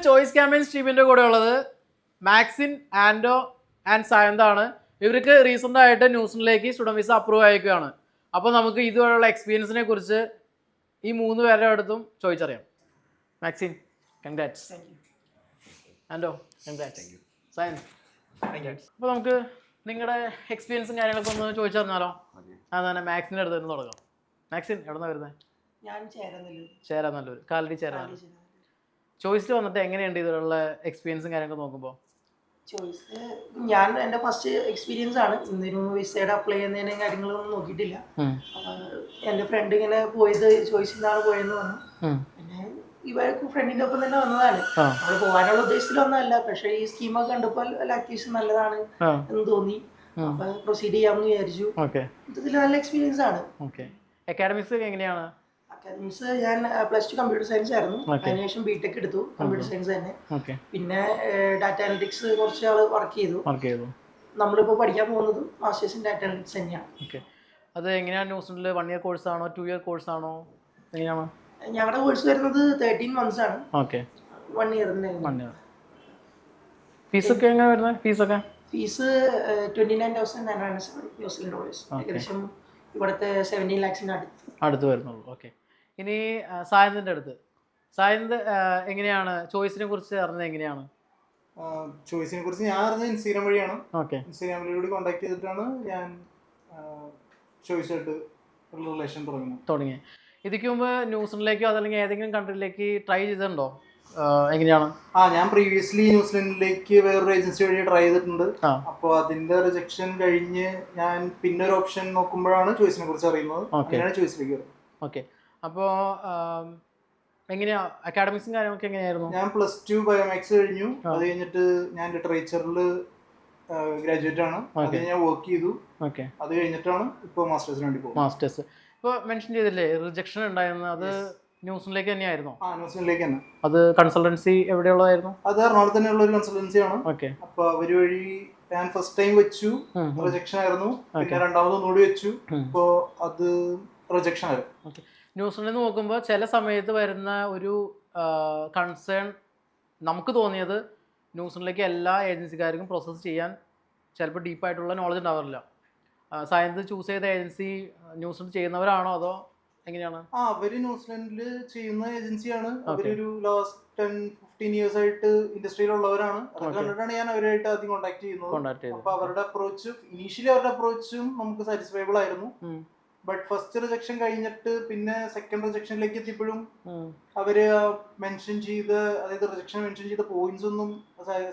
Choice campaign ടീമിന്റെ കൂടെ ഉള്ളത് മാക്സിൻ, ആൻഡോ ആൻഡ് സായന്താണ്. ഇവർക്ക് റീസെന്റ് ആയിട്ട് ന്യൂസിലേക്ക് സ്റ്റുഡന്റ് വിസ അപ്രൂവ് ആയിരിക്കുകയാണ്. അപ്പോൾ നമുക്ക് ഇതുവരെയുള്ള എക്സ്പീരിയൻസിനെ കുറിച്ച് ഈ 3 പേരുടെ അടുത്തും ചോദിച്ചറിയാം. മാക്സിൻ, കൺഗ്രാറ്റ്സ്. ആൻഡോ, കൺഗ്രാറ്റ്സ്. സായൻ, കൺഗ്രാറ്റ്സ്. അപ്പോൾ നമുക്ക് നിങ്ങളുടെ എക്സ്പീരിയൻസും കാര്യങ്ങളൊക്കെ ഒന്ന് ചോദിച്ചറിഞ്ഞാലോ? അതാണ് മാക്സിൻ്റെ അടുത്ത് നിന്ന് തുടങ്ങാം. മാക്സിൻ എവിടെ വരുന്നത്? ഞാൻ ചേരാനല്ലൂർ, കാലടി ചേരാനല്ലൂർ. ചോയ്സിൽ വന്നിട്ട് എങ്ങനെയുണ്ട് ഇതിലുള്ള എക്സ്പീരിയൻസും കാര്യങ്ങളൊക്കെ നോക്കുമ്പോൾ? ചോയ്സ് ഞാൻ എൻ്റെ ഫസ്റ്റ് എക്സ്പീരിയൻസ് ആണ്. ഇന്നൊരു വിസയുടെ അപ്ലൈ ചെയ്യുന്നതിനും കാര്യങ്ങളൊന്നും നോക്കിയിട്ടില്ല. എൻ്റെ ഫ്രണ്ട് ഇങ്ങനെ പോയത് ചോയ്സിൽ നിന്നാണ് പോയെന്ന് പറഞ്ഞു. പിന്നെ ഇവർക്ക് ഫ്രണ്ടിൻ്റെ ഒപ്പം തന്നെ വന്നതാണ്. നമ്മൾ പോകാനുള്ള ഉദ്ദേശത്തിൽ ഒന്നല്ല, പക്ഷേ ഈ സ്കീമൊക്കെ കണ്ടപ്പോൾ അത്യാവശ്യം നല്ലതാണ് എന്ന് തോന്നി. അപ്പൊ പ്രൊസീഡ് ചെയ്യാമെന്ന് വിചാരിച്ചു. ഇതിൽ നല്ല എക്സ്പീരിയൻസ് ആണ്. അക്കാഡമിക്സ് എങ്ങനെയാണ്? അക്കാഡമിക്സ് ഞാൻ +2 കമ്പ്യൂട്ടർ സയൻസ് ആയിരുന്നു. അതിനുശേഷം ബിടെക് എടുത്തു കമ്പ്യൂട്ടർ സയൻസ് തന്നെ. പിന്നെ ഡാറ്റ അനലിറ്റിക്സ് കുറച്ച് ആൾ വർക്ക് ചെയ്തു. നമ്മളിപ്പോൾ പഠിക്കാൻ പോകുന്നതും മാസ്റ്റേഴ്സ് ഇൻ ഡാറ്റ അനലിറ്റിക്സ് തന്നെയാണ്. അത് എങ്ങനെയാണ്? ന്യൂസിലൻഡിൽ 1 ഇയർ കോഴ്സ് ആണോ 2 ഇയർ കോഴ്സ് ആണോ എങ്ങനെയാണ്? ഞങ്ങളുടെ കോഴ്സ് വരുന്നത് 13 months ആണ്. 1 ഇയർ ഫീസൊക്കെ എങ്ങനെ വരുന്നത്? ഫീസ് $29,907 ന്യൂസിലൻഡ് ഡോളേഴ്സ്, ഏകദേശം ഇവിടുത്തെ 17 lakhs അടുത്ത് വരുന്നുള്ളൂ. ഓക്കെ. ഇനി സായന്തിൻ്റെ അടുത്ത്, സായന്ത് എങ്ങനെയാണ് ചോയ്സിനെ കുറിച്ച് അറിഞ്ഞത്? എങ്ങനെയാണ് ചോയ്സിനെ കുറിച്ച് ഞാൻ അറിഞ്ഞത് ഇൻസ്റ്റാഗ്രാം വഴിയാണ്. ഇൻസ്റ്റാഗ്രാമിലൂടെ കോൺടാക്ട് ചെയ്തിട്ടാണ് ഞാൻ ചോയ്സായിട്ട് റിലേഷൻ തുടങ്ങിയത്. ഇതിക്ക് മുമ്പ് ന്യൂസിലൻഡിലേക്കോ അതല്ലെങ്കിൽ ഏതെങ്കിലും കൺട്രിയിലേക്ക് ട്രൈ ചെയ്തിട്ടുണ്ടോ? എങ്ങനെയാണ്? ഞാൻ പ്രീവിയസ്ലി ന്യൂസിലൻഡിലേക്ക് വേറൊരു ഏജൻസി വഴി ട്രൈ ചെയ്തിട്ടുണ്ട്. അപ്പോൾ അതിന്റെ റിജക്ഷൻ കഴിഞ്ഞ് ഞാൻ പിന്നെ ഒരു ഓപ്ഷൻ നോക്കുമ്പോഴാണ് ചോയ്സിനെ കുറിച്ച് അറിയുന്നത്. അങ്ങനെയാണ് ചോയ്സിലേക്ക് വരുന്നത്. ഓക്കെ. അപ്പോൾ എങ്ങനെയാ അക്കാഡമിക്സും കാര്യങ്ങളൊക്കെ എങ്ങനെയായിരുന്നു? ഞാൻ +2 ബയോമാക്സ് കഴിഞ്ഞു. അത് കഴിഞ്ഞിട്ട് ഞാൻ ലിറ്ററേച്ചറിൽ ഗ്രാജുവേറ്റ് ആണ്. അത് ഞാൻ വർക്ക് ചെയ്തു. അത് കഴിഞ്ഞിട്ടാണ് ഇപ്പോൾ മാസ്റ്റേഴ്സിന് വേണ്ടി പോകുന്നത്. മാസ്റ്റേഴ്സ് ഇപ്പോൾ മെൻഷൻ ചെയ്തില്ലേ റിജക്ഷൻ ഉണ്ടായിരുന്നു, അത് ന്യൂസിലേക്ക് തന്നെയായിരുന്നോ? ന്യൂസിലേക്ക് തന്നെ. അത് കൺസൾട്ടൻസി എവിടെയുള്ളതായിരുന്നു? അത് എറണാകുളത്ത് തന്നെയുള്ള ഒരു കൺസൾട്ടൻസി ആണ്. അപ്പൊ അവര് വഴി ഞാൻ ഫസ്റ്റ് ടൈം വെച്ചു, റിജക്ഷൻ ആയിരുന്നു. പിന്നെ രണ്ടാമതൊന്നുകൂടി വെച്ചു, ഇപ്പോ അത് റിജക്ഷൻ ആയിരുന്നു. ന്യൂസിലൻഡിൽ നോക്കുമ്പോൾ ചില സമയത്ത് വരുന്ന ഒരു കൺസേൺ നമുക്ക് തോന്നിയത് ന്യൂസിലൻഡിലേക്ക് എല്ലാ ഏജൻസിക്കാർക്കും പ്രോസസ്സ് ചെയ്യാൻ ചിലപ്പോൾ ഡീപ്പായിട്ടുള്ള നോളജ് ഉണ്ടാവാറില്ല. സയൻസ് ചൂസ് ചെയ്ത ഏജൻസി ന്യൂസിലൻഡ് ചെയ്യുന്നവരാണോ അതോ എങ്ങനെയാണ്? അവര് ന്യൂസിലൻഡിൽ ചെയ്യുന്ന ഏജൻസിയാണ്. അവരൊരു ലാസ്റ്റ് 10-15 years ആയിട്ട് ഇൻഡസ്ട്രിയിലുള്ളവരാണ്. അത് കണ്ടിട്ടാണ് ഞാൻ അവരായിട്ട് ആദ്യം കോൺടാക്ട് ചെയ്യുന്നത്. അപ്പൊ അവരുടെ ഇനീഷ്യലി അവരുടെ അപ്രോച്ചും നമുക്ക് സാറ്റിസ്ഫൈബിൾ ആയിരുന്നു. ബട്ട് ഫസ്റ്റ് റിജക്ഷൻ കഴിഞ്ഞിട്ട് പിന്നെ സെക്കൻഡ് റിജക്ഷനിലേക്ക് എത്തിയപ്പോഴും അവര് മെൻഷൻ ചെയ്ത, അതായത് റിജക്ഷൻ മെൻഷൻ ചെയ്ത പോയിന്റ്സ് ഒന്നും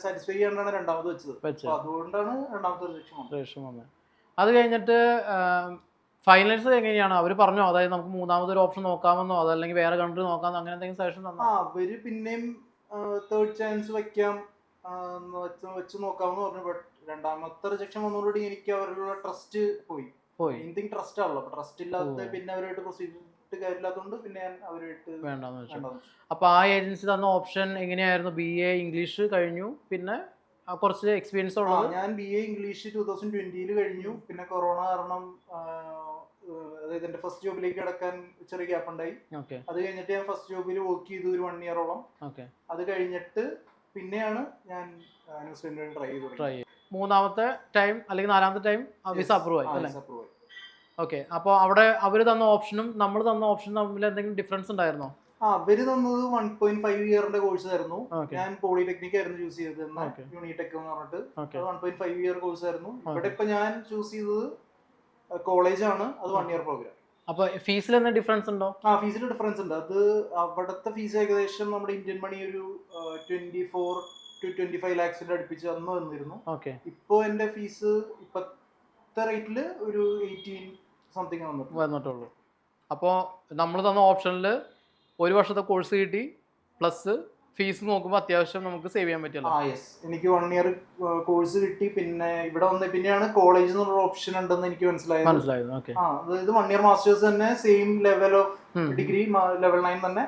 സാറ്റിസ്ഫൈ ചെയ്യാണ്ടാണ് രണ്ടാമത് വെച്ചത്. അതുകൊണ്ടാണ് രണ്ടാമത്തെ റിജക്ഷൻ വന്നത്. അത് കഴിഞ്ഞിട്ട് ഫൈനൽസ് എങ്ങനെയാണ്? അവർ പറഞ്ഞോ അതായത് നമുക്ക് മൂന്നാമതൊരു ഓപ്ഷൻ നോക്കാമെന്നോ അതല്ലെങ്കിൽ വേറെ കൺട്രി നോക്കാമെന്നോ അങ്ങനെ എന്തെങ്കിലും സജഷൻ തന്നോ? അവര് പിന്നെയും തേർഡ് ചാൻസ് വെക്കാം വെച്ച് നോക്കാമെന്ന് പറഞ്ഞു. ബട്ട് രണ്ടാമത്തെ റിജക്ഷൻ വന്നതോടുകൂടി എനിക്ക് അവരുടെ ട്രസ്റ്റ് പോയി. എനിത്തിങ് ട്രസ്റ്റ് ആണല്ലോ. അപ്പൊ ട്രസ്റ്റ് ഇല്ലാത്ത പിന്നെ അവരായിട്ട് പ്രൊസീഡ് കാര്യമില്ലാത്തതുകൊണ്ട് പിന്നെ ഞാൻ അവരായിട്ട് വേണ്ടെന്ന് വെച്ചു. അപ്പൊ ആ ഏജൻസി തന്ന ഓപ്ഷൻ എങ്ങനെയായിരുന്നു? BA ഇംഗ്ലീഷ് കഴിഞ്ഞു, പിന്നെ കുറച്ച് എക്സ്പീരിയൻസ് ഉള്ളത്. ഞാൻ BA ഇംഗ്ലീഷ് 2020 കഴിഞ്ഞു. പിന്നെ കൊറോണ കാരണം അതായത് എന്റെ ഫസ്റ്റ് ജോബിലേക്ക് കിടക്കാൻ ചെറിയ ഗ്യാപ്പ് ഉണ്ടായി. അത് കഴിഞ്ഞിട്ട് ഞാൻ ഫസ്റ്റ് ജോബിൽ വർക്ക് ചെയ്തു ഒരു 1 year. അത് കഴിഞ്ഞിട്ട് പിന്നെയാണ് ഞാൻ ന്യൂസിലൻഡിൽ ട്രൈ ചെയ്തു. മൂന്നാമത്തെ ടൈം അല്ലെങ്കിൽ നാലാമത്തെ ടൈം വിസ അപ്രൂവ് ആയി അല്ലേ? ഓക്കെ. അപ്പോൾ അവിടെ അവർ തന്ന ഓപ്ഷനും നമ്മൾ തന്ന ഓപ്ഷനും തമ്മിൽ എന്തെങ്കിലും ഡിഫറൻസ് ഉണ്ടായിരുന്നോ? അവര് തന്നത് 1.5 year കോഴ്സ് ആയിരുന്നു. ഞാൻ പോളിടെക്നിക് ആയിരുന്നു ചൂസ് ചെയ്തത്, യൂണിടെക് എന്ന് പറഞ്ഞിട്ട്. 1.5 year കോഴ്സ് ആയിരുന്നു. ഇവിടെ ഇപ്പൊ ഞാൻ ചൂസ് ചെയ്തത് കോളേജ് ആണ്, അത് 1 year പ്രോഗ്രാം. അപ്പൊ ഫീസിൽ എന്താ ഡിഫറൻസ് ഉണ്ടോ? ഫീസിൽ ഡിഫറൻസ് ഉണ്ട്. അത് അവിടുത്തെ ഫീസ് ഏകദേശം നമ്മുടെ ഇന്ത്യൻ മണി ഒരു 24 to 25 lakhs അടുപ്പിച്ച് അന്ന് വന്നിരുന്നു. ഇപ്പോ എന്റെ ഫീസ് ഇപ്പത്തെ റേറ്റില് ഒരു 18 something വന്നിട്ടുള്ളൂ. അപ്പോൾ നമ്മൾ തന്ന ഓപ്ഷനിൽ 1 വർഷത്തെ കോഴ്സ് കിട്ടി, പ്ലസ് ഫീസ് നോക്കുമ്പോൾ അത്യാവശ്യം നമുക്ക് സേവ് ചെയ്യാൻ പറ്റില്ല. എനിക്ക് 1 year കോഴ്സ് കിട്ടി. പിന്നെ ഇവിടെ വന്ന പിന്നെയാണ് കോളേജ് എന്നുള്ള ഓപ്ഷൻ ഉണ്ടെന്ന് എനിക്ക് മനസ്സിലായത്. അതായത് 1 year മാസ്റ്റേഴ്സ് തന്നെ same level of degree level 9 തന്നെ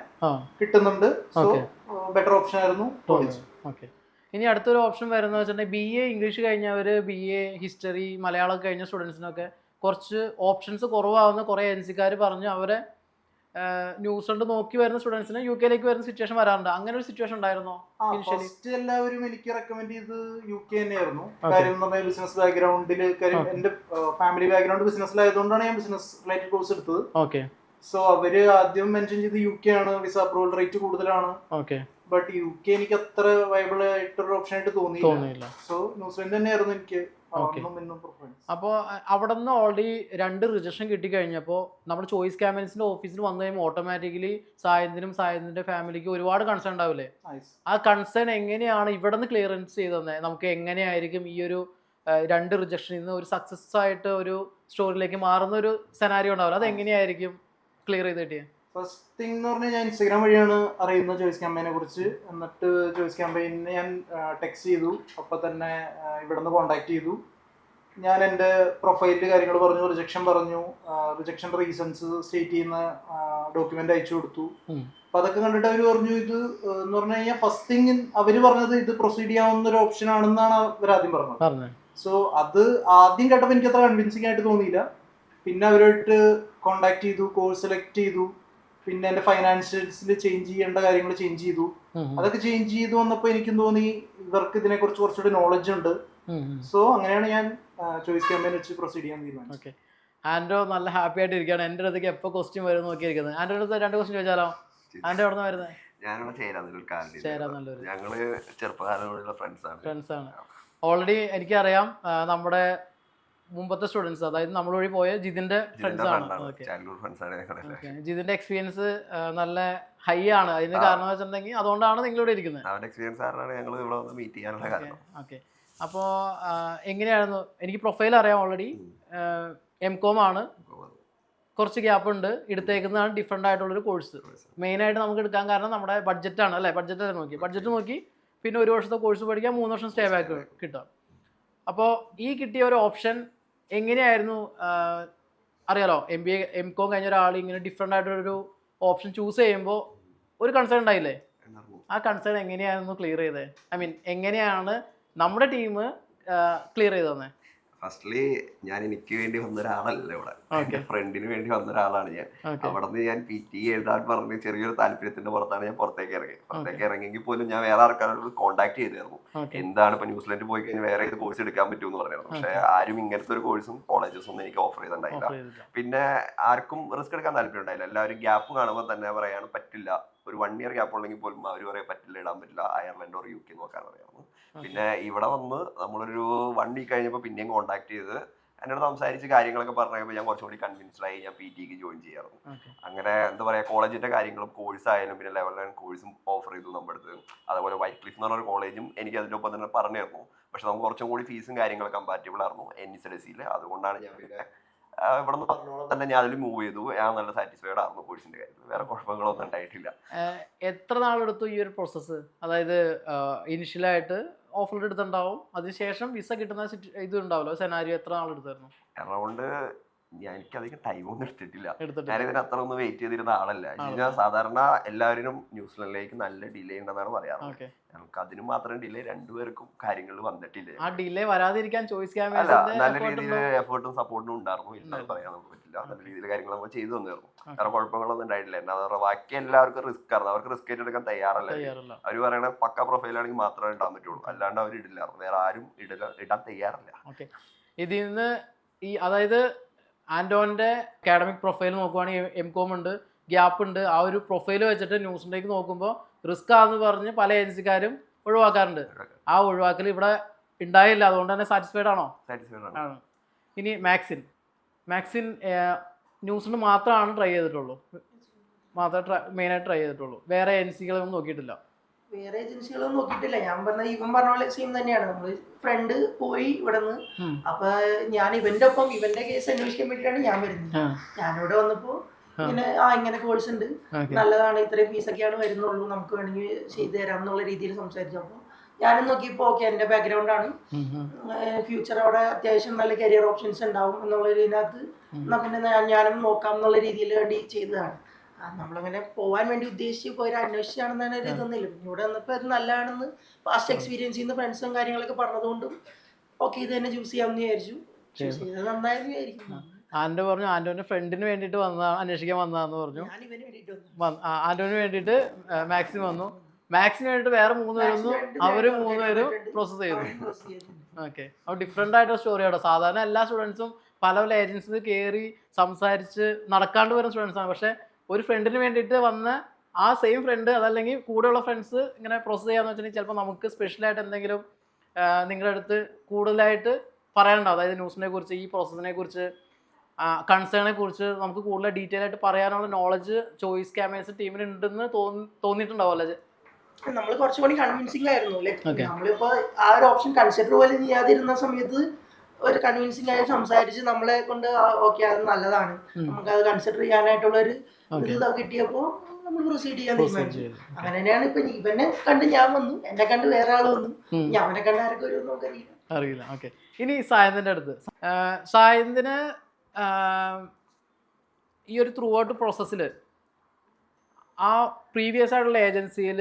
കിട്ടുന്നുണ്ട്. സോ ബെറ്റർ ഓപ്ഷൻ ആയിരുന്നു കോളേജ്. ഇനി അടുത്തൊരു ഓപ്ഷൻ വരുന്നത് വെച്ചിട്ടുണ്ടെങ്കിൽ BA ഇംഗ്ലീഷ് കഴിഞ്ഞവർ, BA ഹിസ്റ്ററി മലയാളം കഴിഞ്ഞ സ്റ്റുഡൻസിനൊക്കെ കുറച്ച് ഓപ്ഷൻസ് കുറവാകുന്ന കുറേ ഏജൻസിക്കാർ പറഞ്ഞ് അവരെ ന്യൂസിലൻഡ് നോക്കി വരുന്ന സ്റ്റുഡൻസിന് യു കെയിലേക്ക് വരുന്ന സിറ്റുവേഷൻ വരാറുണ്ട്. അങ്ങനെ ഒരു സിറ്റുവേഷൻ ഉണ്ടായിരുന്നോ? ഫസ്റ്റ് എല്ലാവരും എനിക്ക് റെക്കമെൻഡ് ചെയ്ത് UK തന്നെയായിരുന്നു. കാര്യം എന്ന് പറഞ്ഞാൽ ബിസിനസ് ബാക്ക്ഗ്രൗണ്ടിൽ, കാര്യം എന്റെ ഫാമിലി ബാക്ക്ഗ്രൗണ്ട് ബിസിനസ്സിലായതുകൊണ്ടാണ് ഞാൻ ബിസിനസ് റിലേറ്റഡ് കോഴ്സ് എടുത്തത്. ഓക്കെ. സോ അവര് ആദ്യം മെൻഷൻ ചെയ്ത് UK ആണ്, വിസ അപ്രൂവൽ റേറ്റ് കൂടുതലാണ്. ഓക്കെ. ബട്ട് UK എനിക്ക് അത്ര വയബിൾ ആയിട്ടൊരു ഓപ്ഷൻ ആയിട്ട് തോന്നിയില്ല. സോ ന്യൂസിലൻഡ് തന്നെയായിരുന്നു എനിക്ക്. അപ്പോൾ അവിടെ നിന്ന് ഓൾറെഡി 2 റിജക്ഷൻ കിട്ടിക്കഴിഞ്ഞപ്പോൾ നമ്മുടെ ചോയ്സ് ക്യാമ്പയിൻസിന്റെ ഓഫീസിൽ വന്നു കഴിയുമ്പോൾ ഓട്ടോമാറ്റിക്കലി സായന്തിന്റെ ഫാമിലിക്ക് ഒരുപാട് കൺസേൺ ഉണ്ടാവില്ലേ? ആ കൺസേൺ എങ്ങനെയാണ് ഇവിടെ നിന്ന് ക്ലിയറൻസ് ചെയ്തത്? നമുക്ക് എങ്ങനെയായിരിക്കും ഈ ഒരു 2 റിജക്ഷനിൽ നിന്ന് ഒരു സക്സസ് ആയിട്ട് ഒരു സ്റ്റോറിയിലേക്ക് മാറുന്ന ഒരു സെനാരിയോ ഉണ്ടാവില്ല, അത് എങ്ങനെയായിരിക്കും ക്ലിയർ ചെയ്ത് കിട്ടിയത്? ഫസ്റ്റ് തിങ് എന്ന് പറഞ്ഞാൽ ഞാൻ ഇൻസ്റ്റാഗ്രാം വഴിയാണ് അറിയുന്നത് ചോയ്സ് ക്യാമ്പയിനെ കുറിച്ച്. എന്നിട്ട് ചോയ്സ് ക്യാമ്പയിനെ ഞാൻ ടെക്സ്റ്റ് ചെയ്തു. അപ്പോൾ തന്നെ ഇവിടെ നിന്ന് കോൺടാക്ട് ചെയ്തു. ഞാൻ എൻ്റെ പ്രൊഫൈലിൽ കാര്യങ്ങൾ പറഞ്ഞു, റിജക്ഷൻ റീസൺസ് സ്റ്റേറ്റ് ചെയ്യുന്ന ഡോക്യുമെന്റ് അയച്ചു കൊടുത്തു. അപ്പം അതൊക്കെ കണ്ടിട്ട് അവർ പറഞ്ഞു ഇത് എന്ന് പറഞ്ഞു കഴിഞ്ഞാൽ ഫസ്റ്റ് തിങ് അവർ പറഞ്ഞത് ഇത് പ്രൊസീഡ് ചെയ്യാവുന്ന ഒരു ഓപ്ഷൻ ആണെന്നാണ് അവർ ആദ്യം പറഞ്ഞത്. സോ അത് ആദ്യം കേട്ടപ്പോൾ എനിക്ക് അത്ര കൺവിൻസിങ് ആയിട്ട് തോന്നിയില്ല. പിന്നെ അവരുമായിട്ട് കോൺടാക്ട് ചെയ്തു, കോഴ്സ് സെലക്ട് ചെയ്തു. പിന്നെ എൻ്റെ ഫൈനാൻഷ്യൽസിൽ ചേഞ്ച് ചെയ്യേണ്ട കാര്യങ്ങൾ ചേഞ്ച് ചെയ്തു. അതൊക്കെ ചേഞ്ച് ചെയ്ത് വന്നപ്പോൾ എനിക്കും തോന്നി ഇവർക്ക് ഇതിനെക്കുറിച്ച് കുറച്ചുകൂടി നോളജ് ഉണ്ട്. സോ അങ്ങനെയാണ് ഞാൻ ചോയ്സ് ക്യാമ്പയിൻ വെച്ച് പ്രൊസീഡ് ചെയ്യാൻ തീരുമാനിച്ചത്. ആൻഡ്രോ നല്ല ഹാപ്പി ആയിട്ട് ഇരിക്കുകയാണ്. എൻ്റെ അടുത്തേക്ക് എപ്പോൾ ക്വസ്റ്റ്യൻ വരും നോക്കിയിരിക്കുന്നത്. ആൻഡ്രോ അടുത്ത് 2 ക്വസ്റ്റ്യൻ ചോദിച്ചാലോ? ആൻഡ്രോ എവിടെ നിന്ന് വരുന്നത്? ഞങ്ങള് ചെറുപ്പകാലമുള്ള ഫ്രണ്ട്സ് ആണ്. ഓൾറെഡി എനിക്കറിയാം നമ്മുടെ മുമ്പത്തെ സ്റ്റുഡൻസ്, അതായത് നമ്മൾ വഴി പോയ ജിതിന്റെ ഫ്രണ്ട്സ് ആണ്. ജിതിന്റെ എക്സ്പീരിയൻസ് നല്ല ഹൈ ആണ്. അതിന് കാരണം വെച്ചിട്ടുണ്ടെങ്കിൽ അതുകൊണ്ടാണ് നിങ്ങളിവിടെ ഇരിക്കുന്നത്. ഓക്കെ. അപ്പോൾ എങ്ങനെയായിരുന്നു? എനിക്ക് പ്രൊഫൈൽ അറിയാം ഓൾറെഡി. M.Com ആണ്. കുറച്ച് ഗ്യാപ്പ് ഉണ്ട്. എടുത്തേക്കുന്നതാണ് ഡിഫറെൻ്റ് ആയിട്ടുള്ളൊരു കോഴ്സ്. മെയിനായിട്ട് നമുക്ക് എടുക്കാൻ കാരണം നമ്മുടെ ബഡ്ജറ്റാണ് അല്ലേ? ബഡ്ജറ്റ് നോക്കി പിന്നെ 1 വർഷത്തെ കോഴ്സ് പഠിക്കാൻ 3 വർഷം സ്റ്റേ ബാക്ക് കിട്ടാം. അപ്പോൾ ഈ കിട്ടിയ ഒരു ഓപ്ഷൻ എങ്ങനെയായിരുന്നു? അറിയാലോ, MBA M.Com കഴിഞ്ഞ ഒരാൾ ഇങ്ങനെ ഡിഫറെൻ്റ് ആയിട്ടൊരു ഓപ്ഷൻ ചൂസ് ചെയ്യുമ്പോൾ ഒരു കൺസേൺ ഉണ്ടായില്ലേ? ആ കൺസേൺ എങ്ങനെയായിരുന്നു ക്ലിയർ ചെയ്തത്? ഐ മീൻ എങ്ങനെയാണ് നമ്മുടെ ടീം ക്ലിയർ ചെയ്ത് തന്നെ? ഫസ്റ്റ്ലി ഞാൻ എനിക്ക് വേണ്ടി വന്ന ഒരാളല്ല ഇവിടെ, എന്റെ ഫ്രണ്ടിന് വേണ്ടി വന്ന ഒരാളാണ് ഞാൻ. അവിടെ നിന്ന് ഞാൻ PT എഴുതാൻ പറഞ്ഞ് ചെറിയൊരു താല്പര്യത്തിന്റെ പുറത്താണ് ഞാൻ പുറത്തേക്ക് ഇറങ്ങിയെങ്കിൽ പോലും ഞാൻ വേറെ ആൾക്കാരോട് കോൺടാക്ട് ചെയ്തായിരുന്നു. എന്താണ് ഇപ്പൊ ന്യൂസിലൻഡ് പോയി കഴിഞ്ഞാൽ വേറെ ഏത് കോഴ്സ് എടുക്കാൻ പറ്റുമെന്ന് പറഞ്ഞായിരുന്നു. പക്ഷെ ആരും ഇങ്ങനത്തെ ഒരു കോഴ്സും കോളേജസും ഒന്നും എനിക്ക് ഓഫർ ചെയ്തിട്ടുണ്ടായില്ല. പിന്നെ ആർക്കും റിസ്ക് എടുക്കാൻ താല്പര്യം ഉണ്ടായില്ല. എല്ലാവരും ഗ്യാപ്പ് കാണുമ്പോൾ തന്നെ പറയാണ് പറ്റില്ല, ഒരു 1 ഇയർ ഗ്യാപ്പ് ഉണ്ടെങ്കിൽ പോലും അവർ പറയാൻ പറ്റില്ല, ഇടാൻ പറ്റില്ല, അയർലൻഡ് ഓർ UK നോക്കാൻ പറയായിരുന്നു. പിന്നെ ഇവിടെ വന്ന് നമ്മളൊരു 1 വീക്ക് കഴിഞ്ഞപ്പോൾ പിന്നെയും കോൺടാക്ട് ചെയ്ത് എന്നോട് സംസാരിച്ച് കാര്യങ്ങളൊക്കെ പറഞ്ഞപ്പോൾ ഞാൻ കുറച്ചുകൂടി കൺവിൻസ്ഡ് ആയി. ഞാൻ PT ജോയിൻ ചെയ്യാറുണ്ട്. അങ്ങനെ എന്താ പറയുക, കോളേജിന്റെ കാര്യങ്ങളും കോഴ്സ് ആയാലും പിന്നെ ലെവൽ 9 കോഴ്സും ഓഫർ ചെയ്തു നമ്മുടെ അടുത്ത്. അതുപോലെ വൈറ്റ് ക്ലിഫ് എന്ന് പറഞ്ഞൊരു കോളേജും എനിക്ക് അതിനൊപ്പം തന്നെ പറഞ്ഞിരുന്നു. പക്ഷെ നമുക്ക് കുറച്ചും കൂടി ഫീസും കാര്യങ്ങളും കമ്പാറ്റബിൾ ആയിരുന്നു NSLC. അതുകൊണ്ടാണ് ഞാൻ പിന്നെ ഇവിടെ നിന്ന് പറഞ്ഞോളം തന്നെ ഞാൻ അതിൽ മൂവ് ചെയ്തു. ഞാൻ നല്ല സാറ്റിസ്ഫൈഡ് ആയിരുന്നു കോഴ്സിന്റെ കാര്യത്തിൽ. വേറെ കുഴപ്പങ്ങളൊന്നും ഉണ്ടായിട്ടില്ല. എത്ര നാളെടുത്തു ഈ ഒരു പ്രോസസ്സ്? അതായത് ഇനിഷ്യലായിട്ട് ഓഫർ എടുത്തിട്ടുണ്ടാവും, അതിനുശേഷം വിസ കിട്ടുന്ന ഇത് ഉണ്ടാവല്ലോ, സെനാരിയോ എത്ര നാളെടുത്തായിരുന്നു? അറൗണ്ട് എനിക്കധികം ടൈമൊന്നും എടുത്തിട്ടില്ല. ഞാൻ ഇതിന് അത്ര ഒന്നും വെയിറ്റ് ചെയ്തിരുന്ന ആളല്ല. ഞാൻ സാധാരണ എല്ലാവരും ന്യൂസിലൻഡിലേക്ക് നല്ല ഡിലേ ഉണ്ടെന്നാണ് പറയാറ്. നമുക്ക് അതിന് മാത്രം ഡിലേ 2 പേർക്കും കാര്യങ്ങൾ വന്നിട്ടില്ല. ആ ഡിലേ വരാതിരിക്കാൻ ചോയ്സ് അല്ല, നല്ല രീതിയിൽ എഫേർട്ടും സപ്പോർട്ടും ഉണ്ടായിരുന്നു. ഇല്ലെന്ന് പറയാൻ നമുക്ക് പറ്റില്ല. നല്ല രീതിയിൽ കാര്യങ്ങൾ നമ്മൾ ചെയ്തു തന്നിരുന്നു. വേറെ കുഴപ്പങ്ങളൊന്നും ഉണ്ടായിട്ടില്ല. എന്താ പറയുക, ബാക്കി എല്ലാവർക്കും റിസ്ക് ആയിരുന്നു. അവർക്ക് റിസ്ക് ഏറ്റെടുക്കാൻ തയ്യാറല്ല. അവർ പറയണ പക്ക പ്രൊഫൈലാണെങ്കിൽ മാത്രമേ ഇടാൻ പറ്റുള്ളൂ, അല്ലാണ്ട് അവർ ഇടില്ല. വേറെ ആരും ഇടാൻ തയ്യാറല്ല. ഇതിൽ നിന്ന് അതായത് ആൻഡോന്റെ അക്കാഡമിക് പ്രൊഫൈൽ നോക്കുവാണെങ്കിൽ M.Com ഉണ്ട്, ഗ്യാപ്പ് ഉണ്ട്. ആ ഒരു പ്രൊഫൈൽ വെച്ചിട്ട് ന്യൂസിലേക്ക് നോക്കുമ്പോൾ റിസ്ക് ആണെന്ന് പറഞ്ഞ് പല ഏജൻസിക്കാരും ഒഴിവാക്കാറുണ്ട്. ആ ഒഴിവാക്കൽ ഇവിടെ ഉണ്ടായില്ല. അതുകൊണ്ട് തന്നെ സാറ്റിസ്ഫൈഡ് ആണോ? ആണ്. ഇനി മാക്സിൻ ന്യൂസിന് മാത്രമാണ് ട്രൈ ചെയ്തിട്ടുള്ളൂ, മെയിനായിട്ട് ട്രൈ ചെയ്തിട്ടുള്ളൂ. വേറെ ഏജൻസികളൊന്നും നോക്കിയിട്ടില്ല. വേറെ ഏജൻസികളൊന്നും നോക്കിയിട്ടില്ല. ഞാൻ ഇവൻ പറഞ്ഞ പോലെ സെയിം തന്നെയാണ്. നമ്മള് ഫ്രണ്ട് പോയി ഇവിടെ നിന്ന്. അപ്പൊ ഞാൻ ഇവന്റെ കേസ് അന്വേഷിക്കാൻ വേണ്ടിയിട്ടാണ് ഞാൻ വരുന്നത്. ഞാനിവിടെ വന്നപ്പോ ഇങ്ങനെ കോഴ്സ് ഉണ്ട്, നല്ലതാണ്, ഇത്രയും ഫീസൊക്കെയാണ് വരുന്നുള്ളൂ, നമുക്ക് വേണമെങ്കിൽ ചെയ്തു തരാം എന്നുള്ള രീതിയിൽ സംസാരിച്ചപ്പോൾ ഞാനും നോക്കിയപ്പോൾ ഓക്കെ, എൻ്റെ ബാക്ക്ഗ്രൗണ്ട് ആണ്, ഫ്യൂച്ചർ അവിടെ അത്യാവശ്യം നല്ല കരിയർ ഓപ്ഷൻസ് ഉണ്ടാവും എന്നുള്ള ഇതിനകത്ത് പിന്നെ ഞാനും നോക്കാം എന്നുള്ള രീതിയിൽ വേണ്ടി ചെയ്തതാണ്. നമ്മളങ്ങനെ പോകാൻ വേണ്ടി ഉദ്ദേശിച്ച് പോയി അന്വേഷിച്ചാണെന്നാണ് ഒരു ഇതൊന്നുമില്ല. ഇവിടെ വന്നപ്പോൾ അത് നല്ലതാണെന്ന് പാസ്റ്റ് എക്സ്പീരിയൻസ് ചെയ്യുന്ന ഫ്രണ്ട്സും കാര്യങ്ങളൊക്കെ പറഞ്ഞതുകൊണ്ടും ഓക്കെ ഇത് തന്നെ ചൂസ് ചെയ്യാമെന്ന് വിചാരിച്ചു. ചൂസ് ചെയ്തത് നന്നായെന്ന് വിചാരിക്കുന്നു. ആൻഡോ പറഞ്ഞു ആൻഡോന്റെ ഫ്രണ്ടിന് വേണ്ടിയിട്ട് വന്നതാണ്, അന്വേഷിക്കാൻ വന്നതാന്ന് പറഞ്ഞു. ഞാൻ ഇവന് വേണ്ടിയിട്ട് വന്നു. ആൻഡോന് വേണ്ടിയിട്ട് മാക്സിന് വന്നു. മാക്സിന് വേണ്ടിയിട്ട് വേറെ 3 പേരൊന്നും അവര് 3 പേരും പ്രോസസ് ചെയ്തു. ഓക്കെ, അപ്പോൾ ഡിഫറെൻ്റ് ആയിട്ടുള്ള സ്റ്റോറി ആട്ടോ. സാധാരണ എല്ലാ സ്റ്റുഡൻസും പല പല ഏജൻസിൽ കയറി സംസാരിച്ച് നടക്കാണ്ട് വരുന്ന സ്റ്റുഡൻസാണ്. പക്ഷേ ഒരു ഫ്രണ്ടിന് വേണ്ടിയിട്ട് വന്ന ആ സെയിം ഫ്രണ്ട് അതല്ലെങ്കിൽ കൂടെയുള്ള ഫ്രണ്ട്സ് ഇങ്ങനെ പ്രോസസ് ചെയ്യാന്ന് വെച്ചിട്ടുണ്ടെങ്കിൽ ചിലപ്പോൾ നമുക്ക് സ്പെഷ്യലായിട്ട് എന്തെങ്കിലും നിങ്ങളുടെ അടുത്ത് കൂടുതലായിട്ട് പറയാനുണ്ടാവും. അതായത് ന്യൂസിനെ കുറിച്ച്, ഈ പ്രോസസ്സിനെ കുറിച്ച്, കൺസേണിനെ കുറിച്ച് നമുക്ക് കൂടുതൽ ഡീറ്റെയിൽ ആയിട്ട് പറയാനുള്ള നോളജ് ചോയ്സ് ക്യാമേഴ്സ് ടീമിന് ഉണ്ടെന്ന് തോന്നിയിട്ടുണ്ടാവും അല്ലേ? നമ്മൾ കുറച്ചുകൂടി കൺവിൻസിങ് ആയിരുന്നു. ലൈക്ക് നമ്മളിപ്പോ ആ ഒരു ഓപ്ഷൻ കൺസിഡർ പോലും ചെയ്യാതിരുന്ന സമയത്ത് ഒരു കൺവിൻസിങ് ആയി സംസാരിച്ച് നമ്മളെ കൊണ്ട് ഓക്കെ അത് നല്ലതാണ്, നമുക്ക് അത് കൺസിഡർ ചെയ്യാനായിട്ടുള്ള ഒരു കിട്ടിയപ്പോൾ നമ്മൾ പ്രൊസീഡ് ചെയ്യാൻ തീരുമാനിച്ചു. അങ്ങനെ തന്നെയാണ് ഇപ്പൊ ഇവനെ കണ്ട് ഞാൻ വന്നു, എന്നെ കണ്ട് വേറെ ആൾ വന്നു, ഞാൻ അവനെ കണ്ട് ആരൊക്കെ വരും നമുക്കറിയില്ല. അറിയില്ല. ഓക്കെ, ഇനി സായന്തിന്റെ അടുത്ത്. സായന്തിന് ഈ ഒരു ത്രൂ ഔട്ട് പ്രോസസ്സിൽ ആ പ്രീവിയസ് ആയിട്ടുള്ള ഏജൻസിയിൽ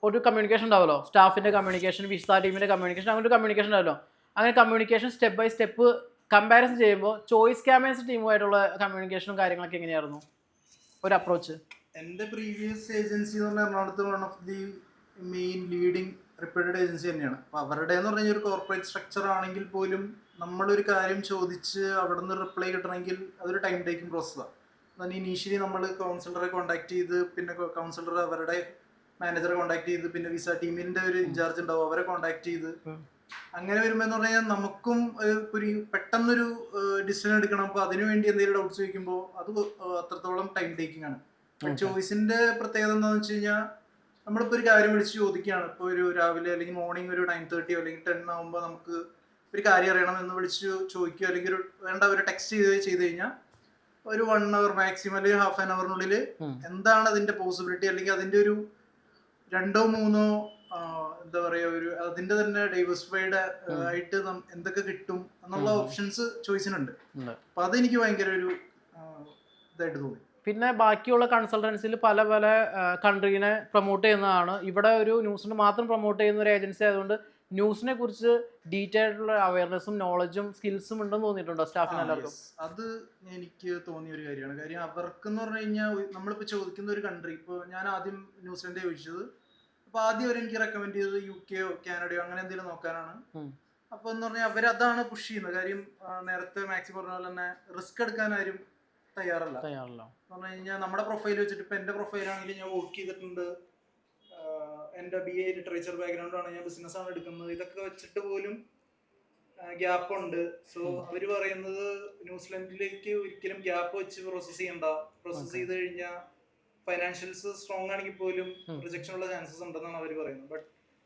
ഒരു കമ്മ്യൂണിക്കേഷൻ ഉണ്ടാവുമല്ലോ, സ്റ്റാഫിൻ്റെ കമ്മ്യൂണിക്കേഷൻ, വിസ ടീമിൻ്റെ കമ്മ്യൂണിക്കേഷൻ, അങ്ങനെ ഒരു കമ്മ്യൂണിക്കേഷൻ ഉണ്ടാവുമല്ലോ. അങ്ങനെ communication step by step comparison ചെയ്യുമ്പോൾ ചോയ്സ് ക്യാമേഴ്സ് ടീമുമായിട്ടുള്ള കമ്മ്യൂണിക്കേഷനും കാര്യങ്ങളൊക്കെ എങ്ങനെയായിരുന്നു ഒരു അപ്രോച്ച്? എൻ്റെ പ്രീവിയസ് ഏജൻസി എന്ന് പറഞ്ഞാൽ എറണാകുളത്ത് one of the main leading repeated agency തന്നെയാണ്. അപ്പോൾ അവരുടെ എന്ന് പറഞ്ഞാൽ ഒരു കോർപ്പറേറ്റ് സ്ട്രക്ചർ ആണെങ്കിൽ പോലും നമ്മളൊരു കാര്യം ചോദിച്ച് അവിടെ നിന്ന് റിപ്ലൈ കിട്ടണമെങ്കിൽ അതൊരു ടൈം ടേക്കിംഗ് പ്രോസസ്സാണ്. എന്നാൽ ഇനീഷ്യലി നമ്മൾ കൗൺസിലറെ കോൺടാക്ട് ചെയ്ത്, പിന്നെ കൗൺസിലർ അവരുടെ മാനേജറെ കോൺടാക്ട് ചെയ്ത്, പിന്നെ വിസ ടീമിൻ്റെ ഒരു ഇൻചാർജ് ഉണ്ടാവും അവരെ കോൺടാക്ട് ചെയ്ത്, അങ്ങനെ വരുമ്പോൾ എന്ന് പറഞ്ഞാൽ നമുക്കും ഒരു പെട്ടെന്നൊരു ഡിസിഷൻ എടുക്കണം. അപ്പോൾ അതിനുവേണ്ടി എന്തെങ്കിലും ഡൗട്ട്സ് ചോദിക്കുമ്പോൾ അത് അത്രത്തോളം ടൈം ടേക്കിംഗ് ആണ്. ചോയ്സിൻ്റെ പ്രത്യേകത എന്താണെന്ന് വെച്ച് കഴിഞ്ഞാൽ നമ്മളിപ്പോൾ ഒരു കാര്യം വിളിച്ച് ചോദിക്കുകയാണ്. ഇപ്പോൾ ഒരു രാവിലെ അല്ലെങ്കിൽ മോർണിംഗ് ഒരു 9:30 അല്ലെങ്കിൽ 10 ആകുമ്പോൾ നമുക്ക് ഒരു കാര്യം അറിയണം എന്ന് വിളിച്ച് ചോദിക്കുക, അല്ലെങ്കിൽ ഒരു ടെക്സ്റ്റ് ചെയ്ത് കഴിഞ്ഞാൽ ഒരു 1 hour മാക്സിമം അല്ലെങ്കിൽ ഹാഫ് ആൻ അവറിനുള്ളിൽ എന്താണ് അതിൻ്റെ പോസിബിലിറ്റി, അല്ലെങ്കിൽ അതിൻ്റെ ഒരു 2 or 3 എന്താ പറയുക, ഒരു അതിൻ്റെ തന്നെ ഡൈവേഴ്സിഫൈഡ് ആയിട്ട് എന്തൊക്കെ കിട്ടും എന്നുള്ള ഓപ്ഷൻസ് ചോയ്സിനുണ്ട്. അപ്പം അതെനിക്ക് ഭയങ്കര ഒരു ഇതായിട്ട് തോന്നി. പിന്നെ ബാക്കിയുള്ള കൺസൾട്ടൻസിൽ പല പല കൺട്രീനെ പ്രൊമോട്ട് ചെയ്യുന്നതാണ്. ഇവിടെ ഒരു ന്യൂസിന് മാത്രം പ്രൊമോട്ട് ചെയ്യുന്ന ഒരു ഏജൻസി ആയതുകൊണ്ട് ന്യൂസിനെ കുറിച്ച് ഡീറ്റെയിൽ ആയിട്ടുള്ള അവയർനെസ്സും നോളജും സ്കിൽസും ഉണ്ടെന്ന് തോന്നിയിട്ടുണ്ടോ സ്റ്റാഫിന് എല്ലാവർക്കും? അത് എനിക്ക് തോന്നിയ ഒരു കാര്യമാണ്. കാര്യം അവർക്കെന്ന് പറഞ്ഞു കഴിഞ്ഞാൽ നമ്മളിപ്പോൾ ചോദിക്കുന്ന ഒരു കൺട്രി, ഇപ്പോൾ ഞാൻ ആദ്യം ന്യൂസിലൻഡ് ചോദിച്ചത്, അപ്പോൾ ആദ്യം അവർ എനിക്ക് റെക്കമെൻഡ് ചെയ്തത് UK കാനഡയോ അങ്ങനെ എന്തെങ്കിലും നോക്കാനാണ്. അപ്പോൾ എന്ന് പറഞ്ഞാൽ അവരതാണ് പുഷ് ചെയ്യുന്നത്. കാര്യം നേരത്തെ മാക്സിമം പറഞ്ഞ പോലെ തന്നെ റിസ്ക് എടുക്കാൻ ആരും തയ്യാറല്ല. പറഞ്ഞു കഴിഞ്ഞാൽ നമ്മുടെ പ്രൊഫൈൽ വെച്ചിട്ട്, ഇപ്പം എൻ്റെ പ്രൊഫൈലാണെങ്കിൽ ഞാൻ വർക്ക് ചെയ്തിട്ടുണ്ട്, എൻ്റെ BA ലിറ്ററേച്ചർ ബാക്ക്ഗ്രൗണ്ടാണ്, ഞാൻ ബിസിനസ്സാണ് എടുക്കുന്നത്, ഇതൊക്കെ വെച്ചിട്ട് പോലും ഗ്യാപ്പ് ഉണ്ട്. സോ അവർ പറയുന്നത് ന്യൂസിലൻഡിലേക്ക് ഒരിക്കലും ഗ്യാപ്പ് വെച്ച് പ്രോസസ്സ് ചെയ്യണ്ട, പ്രോസസ്സ് ചെയ്ത് കഴിഞ്ഞാൽ ഫൈനാൻഷ്യൽസ് സ്ട്രോങ് ആണെങ്കിൽ പോലും റിജക്ഷനുള്ള ചാൻസസ് ഉണ്ടെന്നാണ് അവർ പറയുന്നത്. ബട്ട്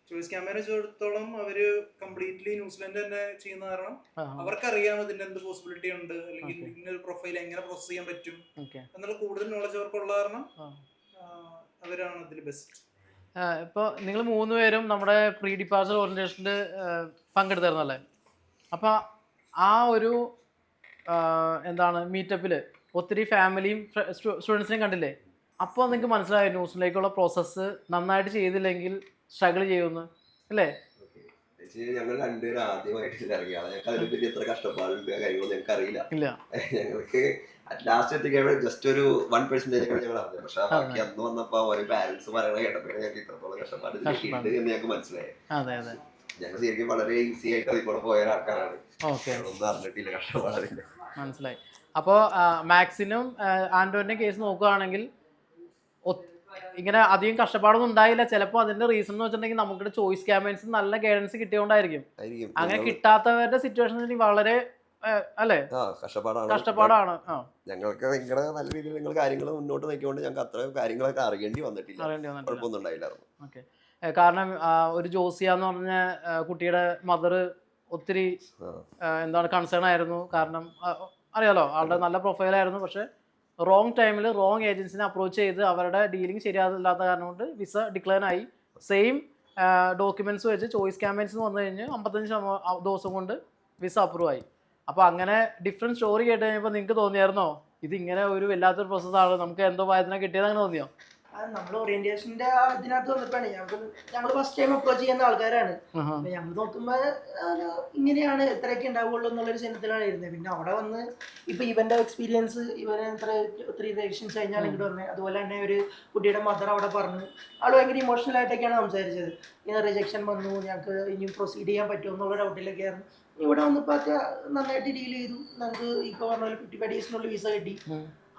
ചോയ്സ് ക്യാമറ വെച്ചിടത്തോളം അവര് കംപ്ലീറ്റ്ലി ന്യൂസിലൻഡ് തന്നെ ചെയ്യുന്ന കാരണം അവർക്കറിയാം ഇതിന്റെ എന്ത് പോസിബിലിറ്റി ഉണ്ട്, അല്ലെങ്കിൽ ഇങ്ങനൊരു പ്രൊഫൈൽ എങ്ങനെ പ്രോസസ് ചെയ്യാൻ പറ്റും എന്നുള്ള കൂടുതൽ നോളജ് അവർക്കുള്ള കാരണം അവരാണ് അതിൽ ബെസ്റ്റ്. ഇപ്പോൾ നിങ്ങൾ 3 പേരും നമ്മുടെ പ്രീ ഡിപ്പാർച്ചർ ഓറിയന്റേഷനിൽ പങ്കെടുത്തായിരുന്നല്ലേ? അപ്പോൾ ആ ഒരു എന്താണ് മീറ്റപ്പിൽ ഒത്തിരി ഫാമിലിയും സ്റ്റുഡൻസിനെയും കണ്ടില്ലേ? അപ്പോൾ നിങ്ങൾക്ക് മനസ്സിലായോ ന്യൂസിലേക്കുള്ള പ്രോസസ്സ് നന്നായിട്ട് ചെയ്തില്ലെങ്കിൽ സ്ട്രഗിൾ ചെയ്യുമെന്ന് അല്ലേ? ഞങ്ങൾ 2 പേരും ആദ്യമായിട്ട് ഇറങ്ങിയാണ്. ഞങ്ങൾക്ക് അതിനെപ്പറ്റി എത്ര കഷ്ടപ്പാടുണ്ട് കാര്യങ്ങളൊന്നും ഞങ്ങൾക്ക് അറിയില്ല. ഞങ്ങൾക്ക് ലാസ്റ്റ് എത്തിക്കുമ്പോൾ ജസ്റ്റ് ഒരു 1% ഞങ്ങൾ അറിഞ്ഞത്. പക്ഷെ ബാക്കി അന്ന് വന്നപ്പോ ഓരോ പാരന്റ്സ് പറയണ കേട്ടപ്പോഴേ ഞങ്ങൾക്ക് ഇത്രത്തോളം കഷ്ടപ്പാട് ഉണ്ട് എന്ന് ഞങ്ങൾക്ക് മനസ്സിലായി. ഞങ്ങൾ ശരിക്കും വളരെ ഈസി ആയിട്ട് അതിൽ പോയ ആൾക്കാരാണ്. ഒന്നും അറിഞ്ഞിട്ടില്ല കഷ്ടപ്പാടില്ല. മനസ്സിലായി. അപ്പോൾ മാക്സിനും ആൻഡോന്റെ കേസ് നോക്കുകയാണെങ്കിൽ ഇങ്ങനെ അധികം കഷ്ടപ്പാടൊന്നും ഉണ്ടായില്ല. ചിലപ്പോൾ അതിന്റെ റീസൺ എന്ന് വെച്ചിട്ടുണ്ടെങ്കിൽ നമുക്ക് ചോയ്സ് ക്യാമ്പയിൻസ് നല്ല ഗൈഡൻസ് കിട്ടിയോണ്ടായിരിക്കും. അങ്ങനെ കിട്ടാത്തവരുടെ സിറ്റുവേഷൻ വളരെ അല്ലേ കഷ്ടപ്പാടാണ്. ഞങ്ങൾക്ക് നിങ്ങളുടെ നല്ല രീതിയിൽ നിങ്ങൾ കാര്യങ്ങൾ മുന്നോട്ട് നയിക്കൊണ്ട് ഞങ്ങൾക്ക് അത്ര കാര്യങ്ങളൊക്കെ അറിയേണ്ടി വന്നിട്ടില്ല. ഓക്കെ, കാരണം ഒരു ജോസിയ എന്ന് പറഞ്ഞ കുട്ടിയുടെ മദർ ഒത്തിരി എന്താണ് കൺസേൺ ആയിരുന്നു. കാരണം അറിയാലോ ആളുടെ നല്ല പ്രൊഫൈലായിരുന്നു, പക്ഷെ റോങ് ടൈമിൽ റോങ് ഏജൻസിനെ അപ്രോച്ച് ചെയ്ത് അവരുടെ ഡീലിംഗ് ശരിയാകാത്ത കാരണം കൊണ്ട് വിസ ഡിക്ലൈൻ ആയി. സെയിം ഡോക്യുമെന്റ്സ് വെച്ച് ചോയ്സ് ക്യാമ്പയിൻസ് വന്നു കഴിഞ്ഞ് 55 ദിവസം കൊണ്ട് വിസ അപ്രൂവ് ആയി. അപ്പോൾ അങ്ങനെ ഡിഫറെൻറ്റ് സ്റ്റോറി കേട്ട് കഴിഞ്ഞപ്പോൾ നിങ്ങൾക്ക് തോന്നിയായിരുന്നോ ഇതിങ്ങനെ ഒരു വല്ലാത്തൊരു പ്രോസസ്സാണ്, നമുക്ക് എന്തോ വായന കിട്ടിയത് അങ്ങനെ തോന്നിയോ? നമ്മൾ ഓറിയന്റേഷന്റെ ഇതിനകത്ത് വന്നപ്പോഴാണ് ഞങ്ങൾ ഫസ്റ്റ് ടൈം അപ്രോച്ച് ചെയ്യുന്ന ആൾക്കാരാണ്. അപ്പൊ ഞങ്ങൾ നോക്കുമ്പോ ഇങ്ങനെയാണ് ഇത്രയൊക്കെ ഉണ്ടാവുള്ളൂ എന്നുള്ളൊരു ചിന്തത്തിലാണ് ഇരുന്നത്. പിന്നെ അവിടെ വന്ന് ഇപ്പൊ ഇവന്റെ എക്സ്പീരിയൻസ് ഇവന് 3 റിജക്ഷൻസ് കഴിഞ്ഞാണ് ഇങ്ങോട്ട് വന്നത്. അതുപോലെ തന്നെ ഒരു കുട്ടിയുടെ മദർ അവിടെ പറഞ്ഞു, ആള് ഭയങ്കര ഇമോഷണൽ ആയിട്ടൊക്കെയാണ് സംസാരിച്ചത്. ഇങ്ങനെ റിജക്ഷൻ വന്നു, ഞങ്ങൾക്ക് ഇനി പ്രൊസീഡ് ചെയ്യാൻ പറ്റുമോ എന്നുള്ള ഡൗട്ടിലൊക്കെ ആയിരുന്നു. ഇവിടെ വന്നപ്പോൾ നന്നായിട്ട് ഡീൽ ചെയ്തു. നമുക്ക് ഇപ്പോൾ പറഞ്ഞ പോലെ 55 ഡേയ്സിനുള്ളിൽ വിസ കിട്ടി.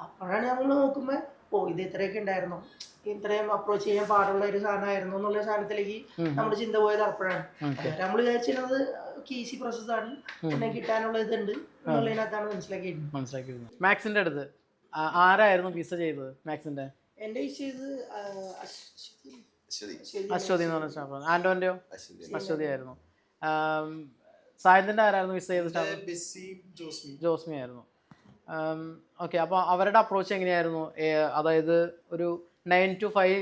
അപ്പോഴാണ് ഞങ്ങൾ നോക്കുമ്പോൾ ഇത് ഇത്രയൊക്കെ ഉണ്ടായിരുന്നു, ഇത്രയും അപ്രോച്ച് ചെയ്യാൻ പാടുള്ള ഒരു സാധനമായിരുന്നു എന്നുള്ള സാധനത്തിലേക്ക് നമ്മുടെ ചിന്ത പോയത് അപ്പോഴാണ്. നമ്മൾ വിചാരിച്ചിരുന്നത് ഈസി പ്രോസസ്സാണ്, പിന്നെ കിട്ടാനുള്ള ഇതുണ്ട് എന്നുള്ളതിനകത്താണ് മനസ്സിലാക്കിയിരുന്നത്. മാക്സിന്റെ അടുത്ത് ആരായിരുന്നു വിസ ചെയ്തത്? മാക്സിന്റെ എന്റെ വിസ ചെയ്ത് അശ്വതി എന്ന് പറഞ്ഞ സ്റ്റാഫ്. ആന്റോന്റെയോ? അശ്വതി ആയിരുന്നു. സായന്തിന്റെ ആരായിരുന്നു വിസ ചെയ്ത സ്റ്റാഫ്? ജോസ്മി ആയിരുന്നു. ഓക്കെ, അപ്പോൾ അവരുടെ അപ്രോച്ച് എങ്ങനെയായിരുന്നു? അതായത് ഒരു 9 to 5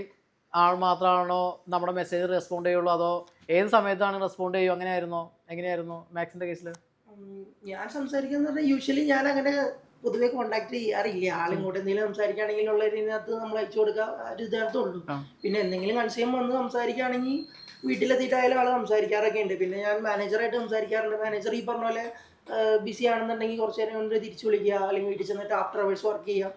ആൾ മാത്രമാണോ നമ്മുടെ മെസ്സേജ് റെസ്പോണ്ട് ചെയ്യുള്ളൂ, അതോ ഏത് സമയത്താണ് റെസ്പോണ്ട് ചെയ്യുമോ? എങ്ങനെയായിരുന്നു മാക്സിന്റെ കേസിൽ? ഞാൻ സംസാരിക്കുന്ന പറഞ്ഞാൽ യൂഷ്വലി ഞാൻ അങ്ങനെ പൊതുവെ കോണ്ടാക്ട് ചെയ്യാറില്ല. ആളിങ്ങോട്ട് എന്തെങ്കിലും സംസാരിക്കുകയാണെങ്കിൽ ഉള്ള ഇതിനകത്ത് നമ്മൾ അയച്ചു കൊടുക്കുക ഒരു ഇതിനകത്തുള്ളൂ. പിന്നെ എന്തെങ്കിലും കൺസ്യൂം വന്ന് സംസാരിക്കുകയാണെങ്കിൽ വീട്ടിലെത്തിയിട്ടായാലും ആൾ സംസാരിക്കാറൊക്കെ ഉണ്ട്. പിന്നെ ഞാൻ മാനേജറായിട്ട് സംസാരിക്കാറുണ്ട്. മാനേജർ ഈ പറഞ്ഞ പോലെ ബിസി ആണെന്നുണ്ടെങ്കിൽ കുറച്ച് നേരം കൊണ്ട് തിരിച്ചു വിളിക്കുക, അല്ലെങ്കിൽ വീട്ടിൽ ചെന്നിട്ട് ആഫ്റ്റർ അവേഴ്സ് വർക്ക് ചെയ്യുക.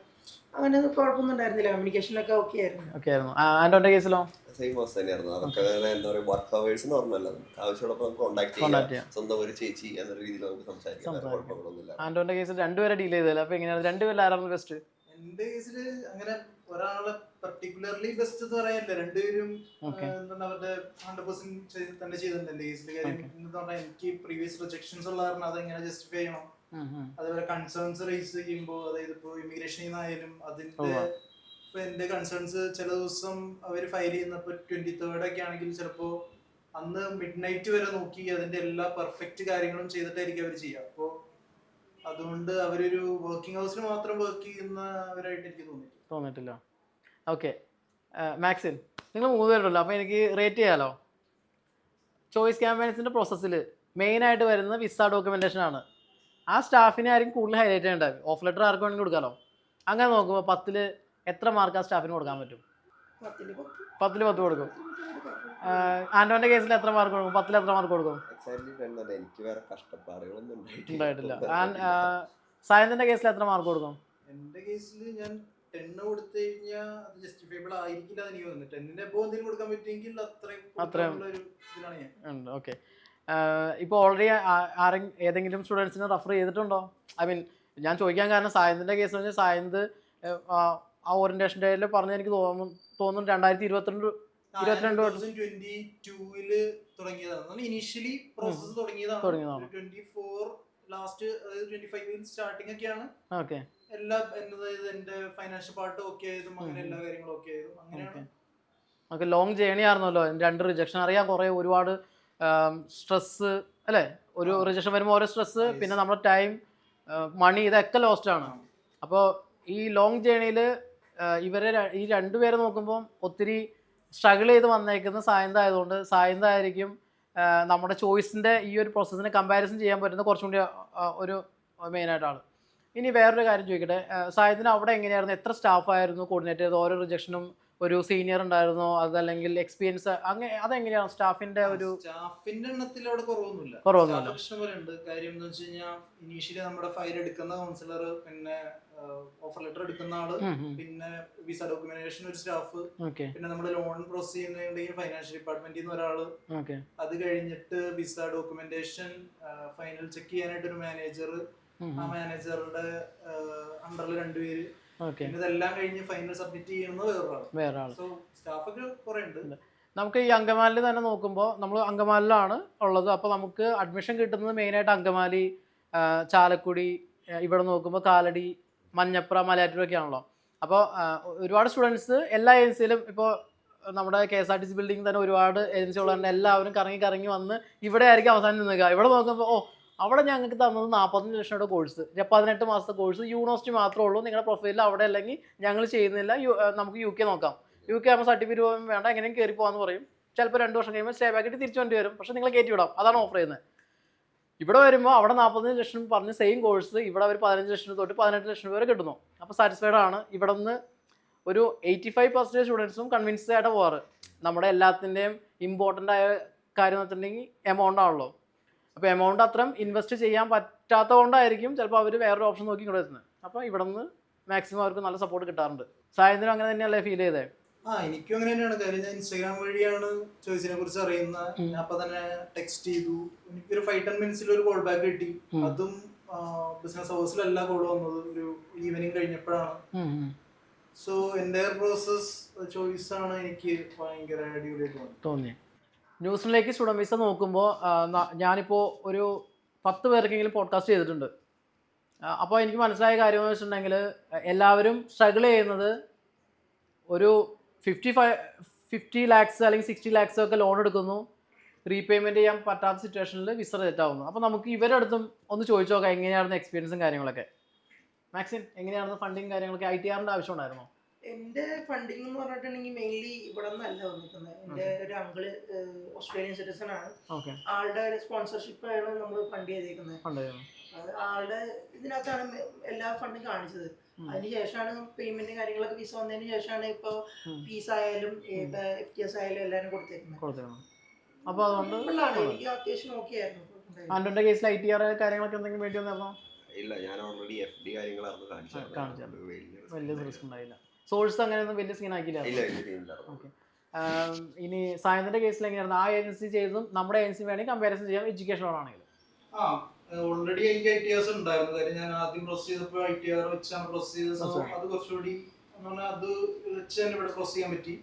അങ്ങനെ കുഴപ്പമൊന്നും ഉണ്ടായിരുന്നില്ല, കമ്മ്യൂണിക്കേഷനൊക്കെ ഓക്കെ ആയിരുന്നു. ആന്റോന്റെ കേസിലോ? സെയിം അവസ്ഥ തന്നെയായിരുന്നു. അവർക്ക് എന്താ പറയുക, വർക്ക് അവേഴ്സ് നോർമൽ, ആവശ്യമുള്ളപ്പോൾ നമുക്ക് കോൺടാക്ട് ചെയ്യാം, സ്വന്തം ഒരു ചേച്ചി എന്ന രീതിയിൽ നമുക്ക് സംസാരിക്കാം, കുഴപ്പങ്ങളൊന്നുമില്ല. ആന്റോന്റെ കേസിൽ രണ്ടുപേരെ ഡീൽ ചെയ്തല്ലോ. അപ്പൊ എങ്ങനെയാണ് രണ്ടുപേരും ആരായിരുന്നു ബെസ്റ്റ്? എന്റെ കേസിൽ അങ്ങനെ ഒരാളെ പർട്ടിക്കുലർലി ബെസ്റ്റ് എന്ന് പറയാനില്ല. രണ്ടുപേരും എന്താണ് അവരുടെ 100% തന്നെ ചെയ്തിട്ടുണ്ട് എന്റെ കേസിൽ. കാര്യം എന്ന് പറഞ്ഞാൽ എനിക്ക് പ്രീവിയസ് റിജക്ഷൻസ് ഉള്ള കാരണം അതെങ്ങനെ ജസ്റ്റിഫൈ ചെയ്യണം, അതേപോലെ കൺസേൺസ് റേസ് ചെയ്യുമ്പോൾ, അതായത് ഇപ്പോൾ ഇമിഗ്രേഷനിൽ നിന്നായാലും അതിന്റെ ഇപ്പൊ എന്റെ കൺസേൺസ് ചില ദിവസം അവർ ഫയൽ ചെയ്യുന്നപ്പോൾ 23rd ഒക്കെ ആണെങ്കിൽ ചിലപ്പോൾ അന്ന് മിഡ് നൈറ്റ് വരെ നോക്കി അതിന്റെ എല്ലാ പെർഫെക്റ്റ് കാര്യങ്ങളും ചെയ്തിട്ടായിരിക്കും അവർ ചെയ്യുക. അപ്പോൾ അതുകൊണ്ട് അവരൊരു വർക്കിംഗ് ഹൗസിൽ മാത്രം വർക്ക് ചെയ്യുന്നവരായിട്ട് എനിക്ക് തോന്നിയിട്ടില്ല. ഓക്കെ, മാക്സിൻ, നിങ്ങൾ 3 പേരുണ്ടല്ലോ, അപ്പോൾ എനിക്ക് റേറ്റ് ചെയ്യാലോ. ചോയ്സ് ക്യാമ്പയിൻസിൻ്റെ പ്രോസസ്സിൽ മെയിനായിട്ട് വരുന്നത് വിസ ഡോക്യുമെൻറ്റേഷൻ ആണ്. ആ സ്റ്റാഫിനെ ആയിരിക്കും കൂടുതൽ ഹൈലൈറ്റ് ചെയ്യേണ്ടത്. ഓഫ് ലെറ്റർ ആർക്ക് വേണമെങ്കിൽ കൊടുക്കാമല്ലോ. അങ്ങനെ നോക്കുമ്പോൾ 10ൽ എത്ര മാർക്ക് ആ സ്റ്റാഫിന് കൊടുക്കാൻ പറ്റും? 10ൽ 10 കൊടുക്കും. ആന്റോന്റെ കേസിൽ എത്ര മാർക്ക് കൊടുക്കും? 10ൽ എത്ര മാർക്ക് കൊടുക്കും? എനിക്ക് വേറെ കഷ്ടപ്പാടുകളൊന്നും ഉണ്ടായിട്ടില്ല. സായന്തിന്റെ കേസിൽ എത്ര മാർക്ക് കൊടുക്കും? എന്റെ കേസിൽ ഞാൻ 10 കൊടുത്തു കഴിഞ്ഞാൽ അത് ജസ്റ്റിഫൈബിൾ ആയിരിക്കില്ല എന്ന് എനിക്ക് തോന്നുന്നു. 10ന്റെ എബോവ് എന്തെങ്കിലും കൊടുക്കാൻ പറ്റുമെങ്കിൽ അത്രയും ഒരു ഇതിലാണ് ഞാൻ. ഓക്കെ, ഇപ്പോൾ ഓൾറെഡി ഏതെങ്കിലും സ്റ്റുഡൻസിനെ റെഫർ ചെയ്തിട്ടുണ്ടോ? ഐ മീൻ, ഞാൻ ചോദിക്കാൻ കാരണം സായന്തിന്റെ കേസ് വെച്ചാൽ സായന്ത് ആ ഓറിയന്റേഷൻ ഡേയിൽ പറഞ്ഞ എനിക്ക് തോന്നുന്നു 2022 തുടങ്ങിയതാണ്. ഇനീഷ്യലി പ്രോസസ് തുടങ്ങിയതാണ്. 24 ലാസ്റ്റ്, അതായത് 25 സ്റ്റാർട്ടിംഗ് ഒക്കെയാണ്. ഓക്കെ, എല്ലാ എന്റെ ഫൈനാൻഷ്യൽ പാർട്ട് ഓക്കെ ആയതും അങ്ങനെ എല്ലാ കാര്യങ്ങളും ഓക്കെ ആയതും അങ്ങനെയാണ്. ഓക്കെ, ലോങ് ജേണി ആയിരുന്നല്ലോ. 2 റിജക്ഷൻ അറിയാം, കുറേ ഒരുപാട് സ്ട്രെസ് അല്ലേ? ഒരു റിജക്ഷൻ വരുമ്പോൾ ഓരോ സ്ട്രെസ്, പിന്നെ നമ്മുടെ ടൈം, മണി, ഇതൊക്കെ ലോസ്റ്റ് ആണ്. അപ്പോൾ ഈ ലോങ് ജേണിയിൽ ഈ 2 പേരെ നോക്കുമ്പോൾ ഒത്തിരി സ്ട്രഗിൾ ചെയ്ത് വന്നേക്കുന്ന സായന്തായതുകൊണ്ട് സായന്തായിരിക്കും നമ്മുടെ ചോയ്സിൻ്റെ ഈ ഒരു പ്രോസസ്സിനെ കമ്പാരിസൺ ചെയ്യാൻ പറ്റുന്ന കുറച്ചും കൂടി ഒരു മെയിനായിട്ട് ആൾ. ഇനി വേറൊരു കാര്യം ചോദിക്കട്ടെ, സായന്തിന് അവിടെ എങ്ങനെയായിരുന്നു? എത്ര സ്റ്റാഫായിരുന്നു കോർഡിനേറ്റ് ചെയ്ത്? ഓരോ റിജക്ഷനും ഒരു സീനിയർ ഉണ്ടായിരുന്നോ, അതല്ലെങ്കിൽ എക്സ്പീരിയൻസ്, അങ്ങനെ അതെങ്ങനെയാണ് സ്റ്റാഫിന്റെ എണ്ണത്തിൽ അവിടെ കുറവൊന്നുമില്ല. കാര്യം എന്താ വെച്ച് കഴിഞ്ഞാൽ ഇനീഷ്യലി നമ്മുടെ ഫയൽ എടുക്കുന്ന കൗൺസിലർ, പിന്നെ ഓഫർ ലെറ്റർ എടുക്കുന്ന ആള്, പിന്നെ വിസ ഡോക്യുമെന്റേഷൻ ഒരു സ്റ്റാഫ്, പിന്നെ നമ്മുടെ ലോൺ പ്രോസസ് ചെയ്യുന്നുണ്ടെങ്കിൽ ഫൈനാൻഷ്യൽ ഡിപ്പാർട്ട്മെന്റിൽ നിന്ന് ഒരാള്, അത് കഴിഞ്ഞിട്ട് വിസ ഡോക്യുമെന്റേഷൻ ഫൈനൽ ചെക്ക് ചെയ്യാനായിട്ട് ഒരു മാനേജർ, ആ മാനേജറുടെ അണ്ടറിൽ 2 പേര്, ഇതെല്ലാം കഴിഞ്ഞ് ഫൈനൽ സബ്മിറ്റ് ചെയ്യുന്നത് വേറൊരാൾ. സോ സ്റ്റാഫൊക്കെ കുറെ ഉണ്ട്. നമുക്ക് ഈ അങ്കമാലിൽ തന്നെ നോക്കുമ്പോൾ നമ്മൾ അങ്കമാലിലാണ് ഉള്ളത്. അപ്പോൾ നമുക്ക് അഡ്മിഷൻ കിട്ടുന്നത് മെയിനായിട്ട് അങ്കമാലി, ചാലക്കുടി, ഇവിടെ നോക്കുമ്പോൾ കാലടി, മഞ്ഞപ്ര, മലയാറ്റൂരൊക്കെ ആണല്ലോ. അപ്പോൾ ഒരുപാട് സ്റ്റുഡൻസ് എല്ലാ ഏജൻസിയിലും, ഇപ്പോൾ നമ്മുടെ KSRTC ബിൽഡിംഗ് തന്നെ ഒരുപാട് ഏജൻസി ഉള്ളതുകൊണ്ട് എല്ലാവരും കറങ്ങി വന്ന് ഇവിടെ ആയിരിക്കും അവസാനം നിൽക്കുക. ഇവിടെ നോക്കുമ്പോൾ അവിടെ ഞങ്ങൾക്ക് തന്നത് 45 ലക്ഷയുടെ കോഴ്സ്, 18 മാസത്തെ കോഴ്സ്, യൂണിവേഴ്സിറ്റി മാത്രമേ ഉള്ളൂ, നിങ്ങളുടെ പ്രൊഫൈലിൽ അവിടെ അല്ലെങ്കിൽ ഞങ്ങൾ ചെയ്യുന്നില്ല, നമുക്ക് UK നോക്കാം, UK ആകുമ്പോൾ സർട്ടിഫിക്കറ്റ് പോകാൻ വേണ്ട, എങ്ങനെയും കയറി പോകാമെന്ന് പറയും. ചിലപ്പോൾ 2 വർഷം കഴിയുമ്പോൾ സ്റ്റേ ബാക്കിട്ട് തിരിച്ചു വേണ്ടി വരും, പക്ഷേ നിങ്ങൾ കയറ്റി വിടാം, അതാണ് ഓഫർ ചെയ്യുന്നത്. ഇവിടെ വരുമ്പോൾ അവിടെ 45 ലക്ഷം പറഞ്ഞ് സെയിം കോഴ്സ് ഇവിടെ അവർ 15 ലക്ഷം തൊട്ട് 18 ലക്ഷം വരെ കിട്ടുന്നു. അപ്പോൾ സാറ്റിസ്ഫൈഡ് ആണ്. ഇവിടെ നിന്ന് ഒരു 85% സ്റ്റുഡൻസും കൺവിൻസ്ഡ് ആയിട്ട് പോകാറ്. നമ്മുടെ എല്ലാത്തിൻ്റെയും ഇമ്പോർട്ടൻ്റ് ആയ കാര്യം എന്ന് വെച്ചിട്ടുണ്ടെങ്കിൽ എമൗണ്ട് ആണല്ലോ. അപ്പോൾ എമൗണ്ട് അത്രയും ഇൻവെസ്റ്റ് ചെയ്യാൻ പറ്റാത്തത് കൊണ്ടായിരിക്കും ചിലപ്പോൾ അവർ വേറൊരു ഓപ്ഷൻ നോക്കി ഇവിടെ വരുന്നത്. അപ്പോൾ ഇവിടെ നിന്ന് മാക്സിമം അവർക്ക് നല്ല സപ്പോർട്ട് കിട്ടാറുണ്ട്. സായന്തിനും അങ്ങനെ തന്നെയല്ലേ ഫീൽ ചെയ്തേ? എനിക്കും അങ്ങനെ തന്നെയാണ്. കാര്യം ഞാൻ ഇൻസ്റ്റാഗ്രാം വഴിയാണ് ചോയ്സിനെ കുറിച്ച് അറിയുന്നത്. ഞാൻ അപ്പൊ തന്നെ ടെക്സ്റ്റ് ചെയ്തു. എനിക്കൊരു 5-10 മിനിറ്റ്സിൽ ഒരു കോൾ ബാക്ക് കിട്ടി. അതും ബിസിനസ് ഹൗസിലല്ല കോൾ വന്നത്, ഒരു ഈവനിങ് കഴിഞ്ഞപ്പോഴാണ്. സോ എൻ്റെ പ്രോസസ് ചോയ്സ് ആണ് എനിക്ക് ഭയങ്കര അടിപൊളിയായിട്ട് തോന്നിയത്. ന്യൂസിലേക്ക് സ്റ്റുഡന്റ് വിസ നോക്കുമ്പോൾ ഞാനിപ്പോൾ ഒരു 10 പേർക്കെങ്കിലും പോഡ്കാസ്റ്റ് ചെയ്തിട്ടുണ്ട്. അപ്പോൾ എനിക്ക് മനസ്സിലായ കാര്യം എന്ന് വെച്ചിട്ടുണ്ടെങ്കിൽ എല്ലാവരും സ്ട്രഗിൾ ചെയ്യുന്നത് ഒരു 50 lakhs അല്ലെങ്കിൽ 60 lakhs ഒക്കെ ലോൺ എടുക്കുന്നു, റീപേയ്മെൻറ്റ് ചെയ്യാൻ പറ്റാത്ത സിറ്റുവേഷനിൽ വിസ റിജക്റ്റ് ആവുന്നു. അപ്പോൾ നമുക്ക് ഇവരുടെ അടുത്തും ഒന്ന് ചോദിച്ചു നോക്കാം എങ്ങനെയായിരുന്നു എക്സ്പീരിയൻസും കാര്യങ്ങളൊക്കെ. മാക്സിൻ എങ്ങനെയായിരുന്നു ഫണ്ടിങ് കാര്യങ്ങളൊക്കെ? ITRന്റെ ആവശ്യം ഉണ്ടായിരുന്നോ? എൻ്റെ ഫണ്ടിങ് എന്ന് പറഞ്ഞിട്ടുണ്ടെങ്കിൽ മെയിൻലി ഇവിടെ നിന്നല്ല വന്നിരിക്കുന്നത്. എൻ്റെ ഒരു അങ്കിള് ഓസ്ട്രേലിയൻ സിറ്റിസൺ ആണ്. ആളുടെ ഒരു സ്പോൺസർഷിപ്പ് ആണ് നമ്മൾ ഫണ്ട് ചെയ്തേക്കുന്നത്. ആളുടെ ഇതിനകത്താണ് എല്ലാ ഫണ്ടും കാണിച്ചത്. അതിനുശേഷമാണ് പേയ്മെന്റ് കാര്യങ്ങളൊക്കെ വിസ വന്നതിന് ശേഷമാണ് ഇപ്പൊ ഫീസ് ആയാലും FTS ആയാലും എല്ലാരും കൊടുത്തേക്കുന്നത്. അപ്പൊ അതുകൊണ്ട് എനിക്ക് അത്യാവശ്യം ഓക്കെ ആയിരുന്നു. ആന്റോന്റെ കേസിൽ ITR കാര്യങ്ങളൊക്കെ എന്തെങ്കിലും വേണ്ടി വന്നോ? ഇല്ല, ഞാൻ ഓൾറെഡി FD കാര്യങ്ങളായിരുന്നു കാണിച്ചത്. വലിയ റിസ്ക് ഉണ്ടായില്ല. സോഴ്സ് അങ്ങനെയൊന്നും വലിയ സീൻ ആക്കിയില്ല. ഓക്കെ. ഇനി സായന്തിന്റെ കേസിൽ എങ്ങനെയായിരുന്നു? ആ ഏജൻസി ചെയ്തതും നമ്മുടെ ഏജൻസി വേണമെങ്കിൽ കമ്പാരിസൺ ചെയ്യാം എഡ്യൂക്കേഷൻ ലോൺ ആണെങ്കിൽ. ഓൾറെഡി എനിക്ക് ITRs ഉണ്ടായിരുന്നു. കാര്യം ഞാൻ ആദ്യം പ്രോസസ് ചെയ്തപ്പോൾ ITR വെച്ചാണ് പ്രോസസ് ചെയ്തത്. അത് കുറച്ചുകൂടി അത് വെച്ച് തന്നെ ഇവിടെ പ്രോസസ് ചെയ്യാൻ പറ്റി.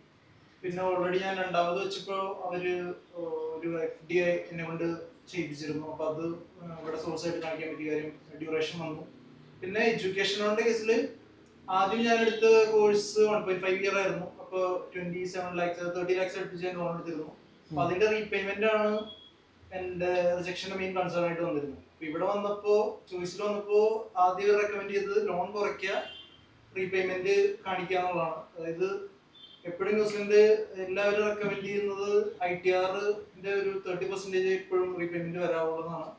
പിന്നെ ഓൾറെഡി ഞാൻ രണ്ടാമത് വെച്ചപ്പോൾ അവര് ഒരു FDI എന്നെ കൊണ്ട് ചെയ്യിപ്പിച്ചിരുന്നു. അപ്പൊ അത് ഇവിടെ സോഴ്സ് ആയിട്ട് കാണിക്കാൻ പറ്റിയ കാര്യം ഡ്യൂറേഷൻ വന്നു. പിന്നെ എഡ്യൂക്കേഷൻ ലോണിന്റെ കേസിൽ ആദ്യം ഞാൻ എടുത്ത കോഴ്സ് 1.5 ഇയർ ആയിരുന്നു. അപ്പോൾ 27 lakhs 30 lakhs അടുപ്പിച്ച് ഞാൻ ലോൺ എടുത്തിരുന്നു. അപ്പൊ അതിന്റെ റീപേയ്മെന്റ് ആണ് എന്റെ റിജക്ഷന്റെ മെയിൻ കൺസേൺ ആയിട്ട് വന്നിരുന്നു. അപ്പൊ ഇവിടെ വന്നപ്പോ ചോയ്സിൽ വന്നപ്പോ ആദ്യം റെക്കമെൻഡ് ചെയ്തത് ലോൺ കുറയ്ക്കുക, റീപേയ്മെന്റ് കാണിക്കുക എന്നുള്ളതാണ്. അതായത് എപ്പോഴും ന്യൂസിലൻഡ് എല്ലാവരും റെക്കമെൻഡ് ചെയ്യുന്നത് ITRന്റെ ഒരു 30% എപ്പോഴും റീപേയ്മെന്റ് വരാവുള്ളതാണ്.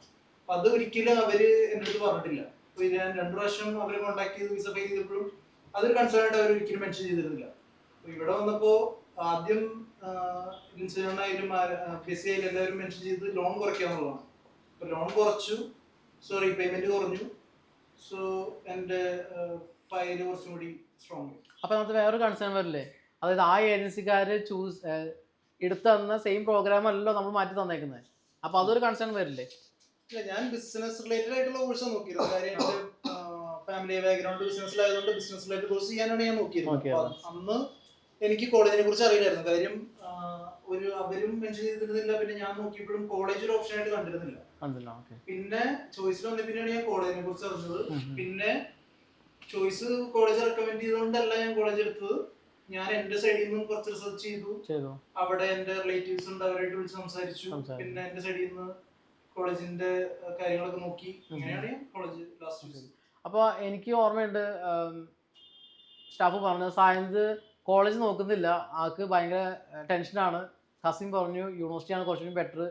അപ്പൊ അത് ഒരിക്കലും അവര് എൻ്റെ അടുത്ത് പറഞ്ഞിട്ടില്ല. അപ്പൊ ഞാൻ 2 പ്രാവശ്യം അവരെ കോൺടാക്ട് ചെയ്ത് വിസ ഫൈൽ ചെയ്തപ്പോഴും അതൊരു കൺസേൺ ആയിട്ട് അവർ ഒരിക്കലും മെൻഷൻ ചെയ്തിരുന്നില്ല. അപ്പൊ ഇവിടെ വന്നപ്പോ ആദ്യം ഇൻഷുറൻസായാലും PSC ആയാലും എല്ലാവരും മെൻഷൻ ചെയ്ത് ലോൺ കുറയ്ക്കാന്നുള്ളതാണ്. അപ്പൊ ലോൺ കുറച്ചു, സോ റീപേയ്മെന്റ് കുറഞ്ഞു, സോ എൻ്റെ ഫയൽ കുറച്ചും കൂടി സ്ട്രോങ്. അപ്പൊ നമുക്ക് വേറൊരു കൺസേൺ വരില്ലേ? അതായത് ആ ഏജൻസിക്കാര് എടുത്തു തന്ന സെയിം പ്രോഗ്രാം അല്ലല്ലോ നമ്മൾ മാറ്റി തന്നേക്കുന്നത്. അപ്പൊ അതൊരു കൺസേൺ വരില്ലേ? ഇല്ല, ഞാൻ ബിസിനസ് റിലേറ്റഡ് ആയിട്ടുള്ള കോഴ്സ് നോക്കിയിരുന്നു. കാര്യം എന്റെ ഫാമിലി ബാക്ക്ഗ്രൗണ്ട് ബിസിനസ്സിലായതുകൊണ്ട് ബിസിനസ് റിലേറ്റഡ് കോഴ്സ് ചെയ്യാനാണ് ഞാൻ നോക്കിയിരുന്നത്. അന്ന് എനിക്ക് കോളേജിനെ കുറിച്ച് അറിയില്ലായിരുന്നു. കാര്യം അവരും മെൻഷൻ ചെയ്തിരുന്നില്ല. പിന്നെ ഞാൻ നോക്കിയപ്പോഴും കോളേജ് ഒരു ഓപ്ഷൻ ആയിട്ട് കണ്ടിരുന്നില്ല. പിന്നെ ചോയ്സിൽ വന്ന പിന്നെയാണ് ഞാൻ കോളേജിനെ കുറിച്ച് അറിഞ്ഞത്. പിന്നെ ചോയ്സ് കോളേജ് റെക്കമെൻഡ് ചെയ്തുകൊണ്ടല്ല ഞാൻ കോളേജ് എടുത്തത്. ഞാൻ എന്റെ സൈഡിൽ നിന്നും കുറച്ച് റിസർച്ച് ചെയ്തു. അവിടെ എന്റെ റിലേറ്റീവ്സ് ഉണ്ട്, അവരായിട്ട് വിളിച്ച് സംസാരിച്ചു. പിന്നെ എന്റെ സൈഡിൽ നിന്ന് കോളേജിന്റെ കാര്യങ്ങളൊക്കെ നോക്കി. അങ്ങനെയാണ് ഞാൻ കോളേജ് ലാസ്റ്റ് ചൂസ് ചെയ്തത്. അപ്പോൾ എനിക്ക് ഓർമ്മയുണ്ട് സ്റ്റാഫ് പറഞ്ഞത് സായൻസ് കോളേജ് നോക്കുന്നില്ല, ആൾക്ക് ഭയങ്കര ടെൻഷനാണ്. കസിൻ പറഞ്ഞു യൂണിവേഴ്സിറ്റിയാണ് കുറച്ചുകൂടി ബെറ്റർ,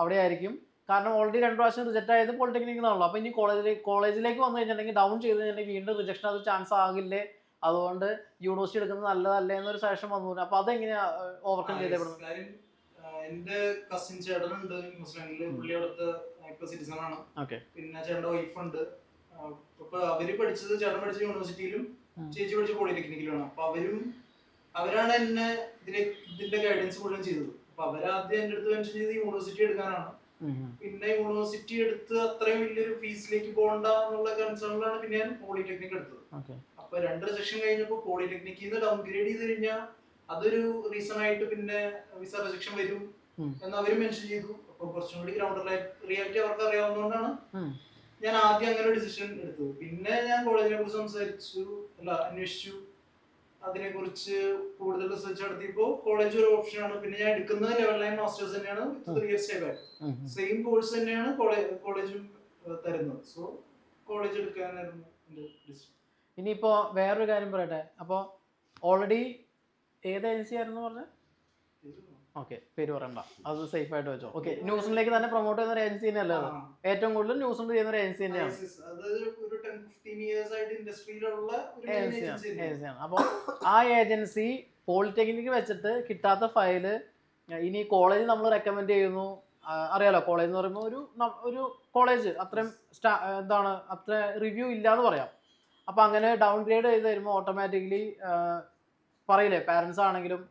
അവിടെ ആയിരിക്കും. കാരണം ഓൾറെഡി 2 പ്രാവശ്യം റിജക്റ്റ് ആയത് പോളിടെക്നിക്കിനാണല്ലോ. അപ്പോൾ ഇനി കോളേജിലേക്ക് വന്നു കഴിഞ്ഞിട്ടുണ്ടെങ്കിൽ ഡൗൺ ചെയ്ത് കഴിഞ്ഞിട്ടുണ്ടെങ്കിൽ വീണ്ടും റിജക്ഷൻ അത് ചാൻസ് ആകില്ലേ, അതുകൊണ്ട് യൂണിവേഴ്സിറ്റി എടുക്കുന്നത് നല്ലതല്ലേ എന്നൊരു സജഷൻ വന്നു. അപ്പോൾ അതെങ്ങനെയാ ഓവർകം ചെയ്തപ്പെടുന്നത്? എന്റെ കസിൻ ചേട്ടനുണ്ട് ന്യൂസിലാൻഡില്. പുള്ളി അവിടുത്തെ സിറ്റിസൺ ആണ്. പിന്നെ ചേട്ടന്റെ വൈഫ് ഉണ്ട്. അപ്പൊ അവര് പഠിച്ചത്, ചേട്ടൻ പഠിച്ച യൂണിവേഴ്സിറ്റിയിലും ചേച്ചി പഠിച്ച പോളിടെക്നിക്കിലാണ്. അപ്പൊ അവരാണ് എന്നെ ഇതിന്റെ ഗൈഡൻസ് മുഴുവൻ ചെയ്തത്. അപ്പൊ അവരാദ്യം എന്റെ അടുത്ത് മെൻഷൻ ചെയ്ത് യൂണിവേഴ്സിറ്റി എടുക്കാനാണ്. പിന്നെ യൂണിവേഴ്സിറ്റി എടുത്ത് അത്രയും വലിയൊരു ഫീസിലേക്ക് പോകണ്ട എന്നുള്ള കൺസേണിലാണ് പിന്നെ ഞാൻ പോളിടെക്നിക് എടുത്തത്. അപ്പൊ 2 റിജക്ഷൻ കഴിഞ്ഞപ്പോ പോളിടെക്നിക്കിൽ നിന്ന് ഡൗൺഗ്രേഡ് ചെയ്ത് കഴിഞ്ഞാൽ അതൊരു റീസൺ ആയിട്ട് പിന്നെ വിസ റിജക്ഷൻ വരും എന്ന് അവര് മെൻഷൻ ചെയ്തു. അപ്പൊ കുറച്ചും കൂടി ഗ്രൗണ്ട് റിയാലിറ്റി അവർക്ക് അറിയാവുന്നതുകൊണ്ടാണ് ഞാൻ ആദ്യം അങ്ങനെ ഒരു ഡിസിഷൻ എടുത്തത്. പിന്നെ ഞാൻ കോളേജിനെ കുറിച്ച് അന്വേഷിച്ചു. അതിനെ കുറിച്ച് കൂടുതൽ റിസർച്ച് നടത്തിയപ്പോൾ കോളേജ് ഒരു ഓപ്ഷനാണ്. പിന്നെ ഞാൻ എടുക്കുന്നത് ലെവൽ 9 മാസ്റ്റേഴ്സ് തന്നെയാണ്, 3 years stay back. Same course തന്നെയാണ് കോളേജും തരുന്നത്. സോ കോളേജ് എടുക്കാനായിരുന്നു എൻ്റെ ഡിസിഷൻ. ഇനിയിപ്പോ വേറൊരു കാര്യം പറയട്ടെ. അപ്പോൾ ഓൾറെഡി ഏത് ഏജൻസി ആയിരുന്നു പറഞ്ഞത്? ഓക്കെ, പേര് പറയണ്ട, അത് സേഫ് ആയിട്ട് വെച്ചോ. ഓക്കെ, ന്യൂസിലേക്ക് തന്നെ പ്രൊമോട്ട് ചെയ്യുന്ന ഒരു ഏജൻസി തന്നെയല്ലേ അത്? ഏറ്റവും കൂടുതൽ ന്യൂസ് ചെയ്യുന്ന ഒരു ഏജൻസി തന്നെയാണ്. ഏജൻസിയാണ്. അപ്പോൾ ആ ഏജൻസി പോളിടെക്നിക്ക് വെച്ചിട്ട് കിട്ടാത്ത ഫയല് ഇനി കോളേജ് നമ്മൾ റെക്കമെൻഡ് ചെയ്യുന്നു. അറിയാലോ, കോളേജ് എന്ന് പറയുമ്പോൾ ഒരു കോളേജ് അത്രയും എന്താണ് അത്ര റിവ്യൂ ഇല്ലാന്ന് പറയാം. അപ്പോൾ അങ്ങനെ ഡൗൺ ഗ്രേഡ് ചെയ്ത് തരുമ്പോൾ ഓട്ടോമാറ്റിക്കലി പറയില്ലേ, പാരൻസ് ആണെങ്കിലും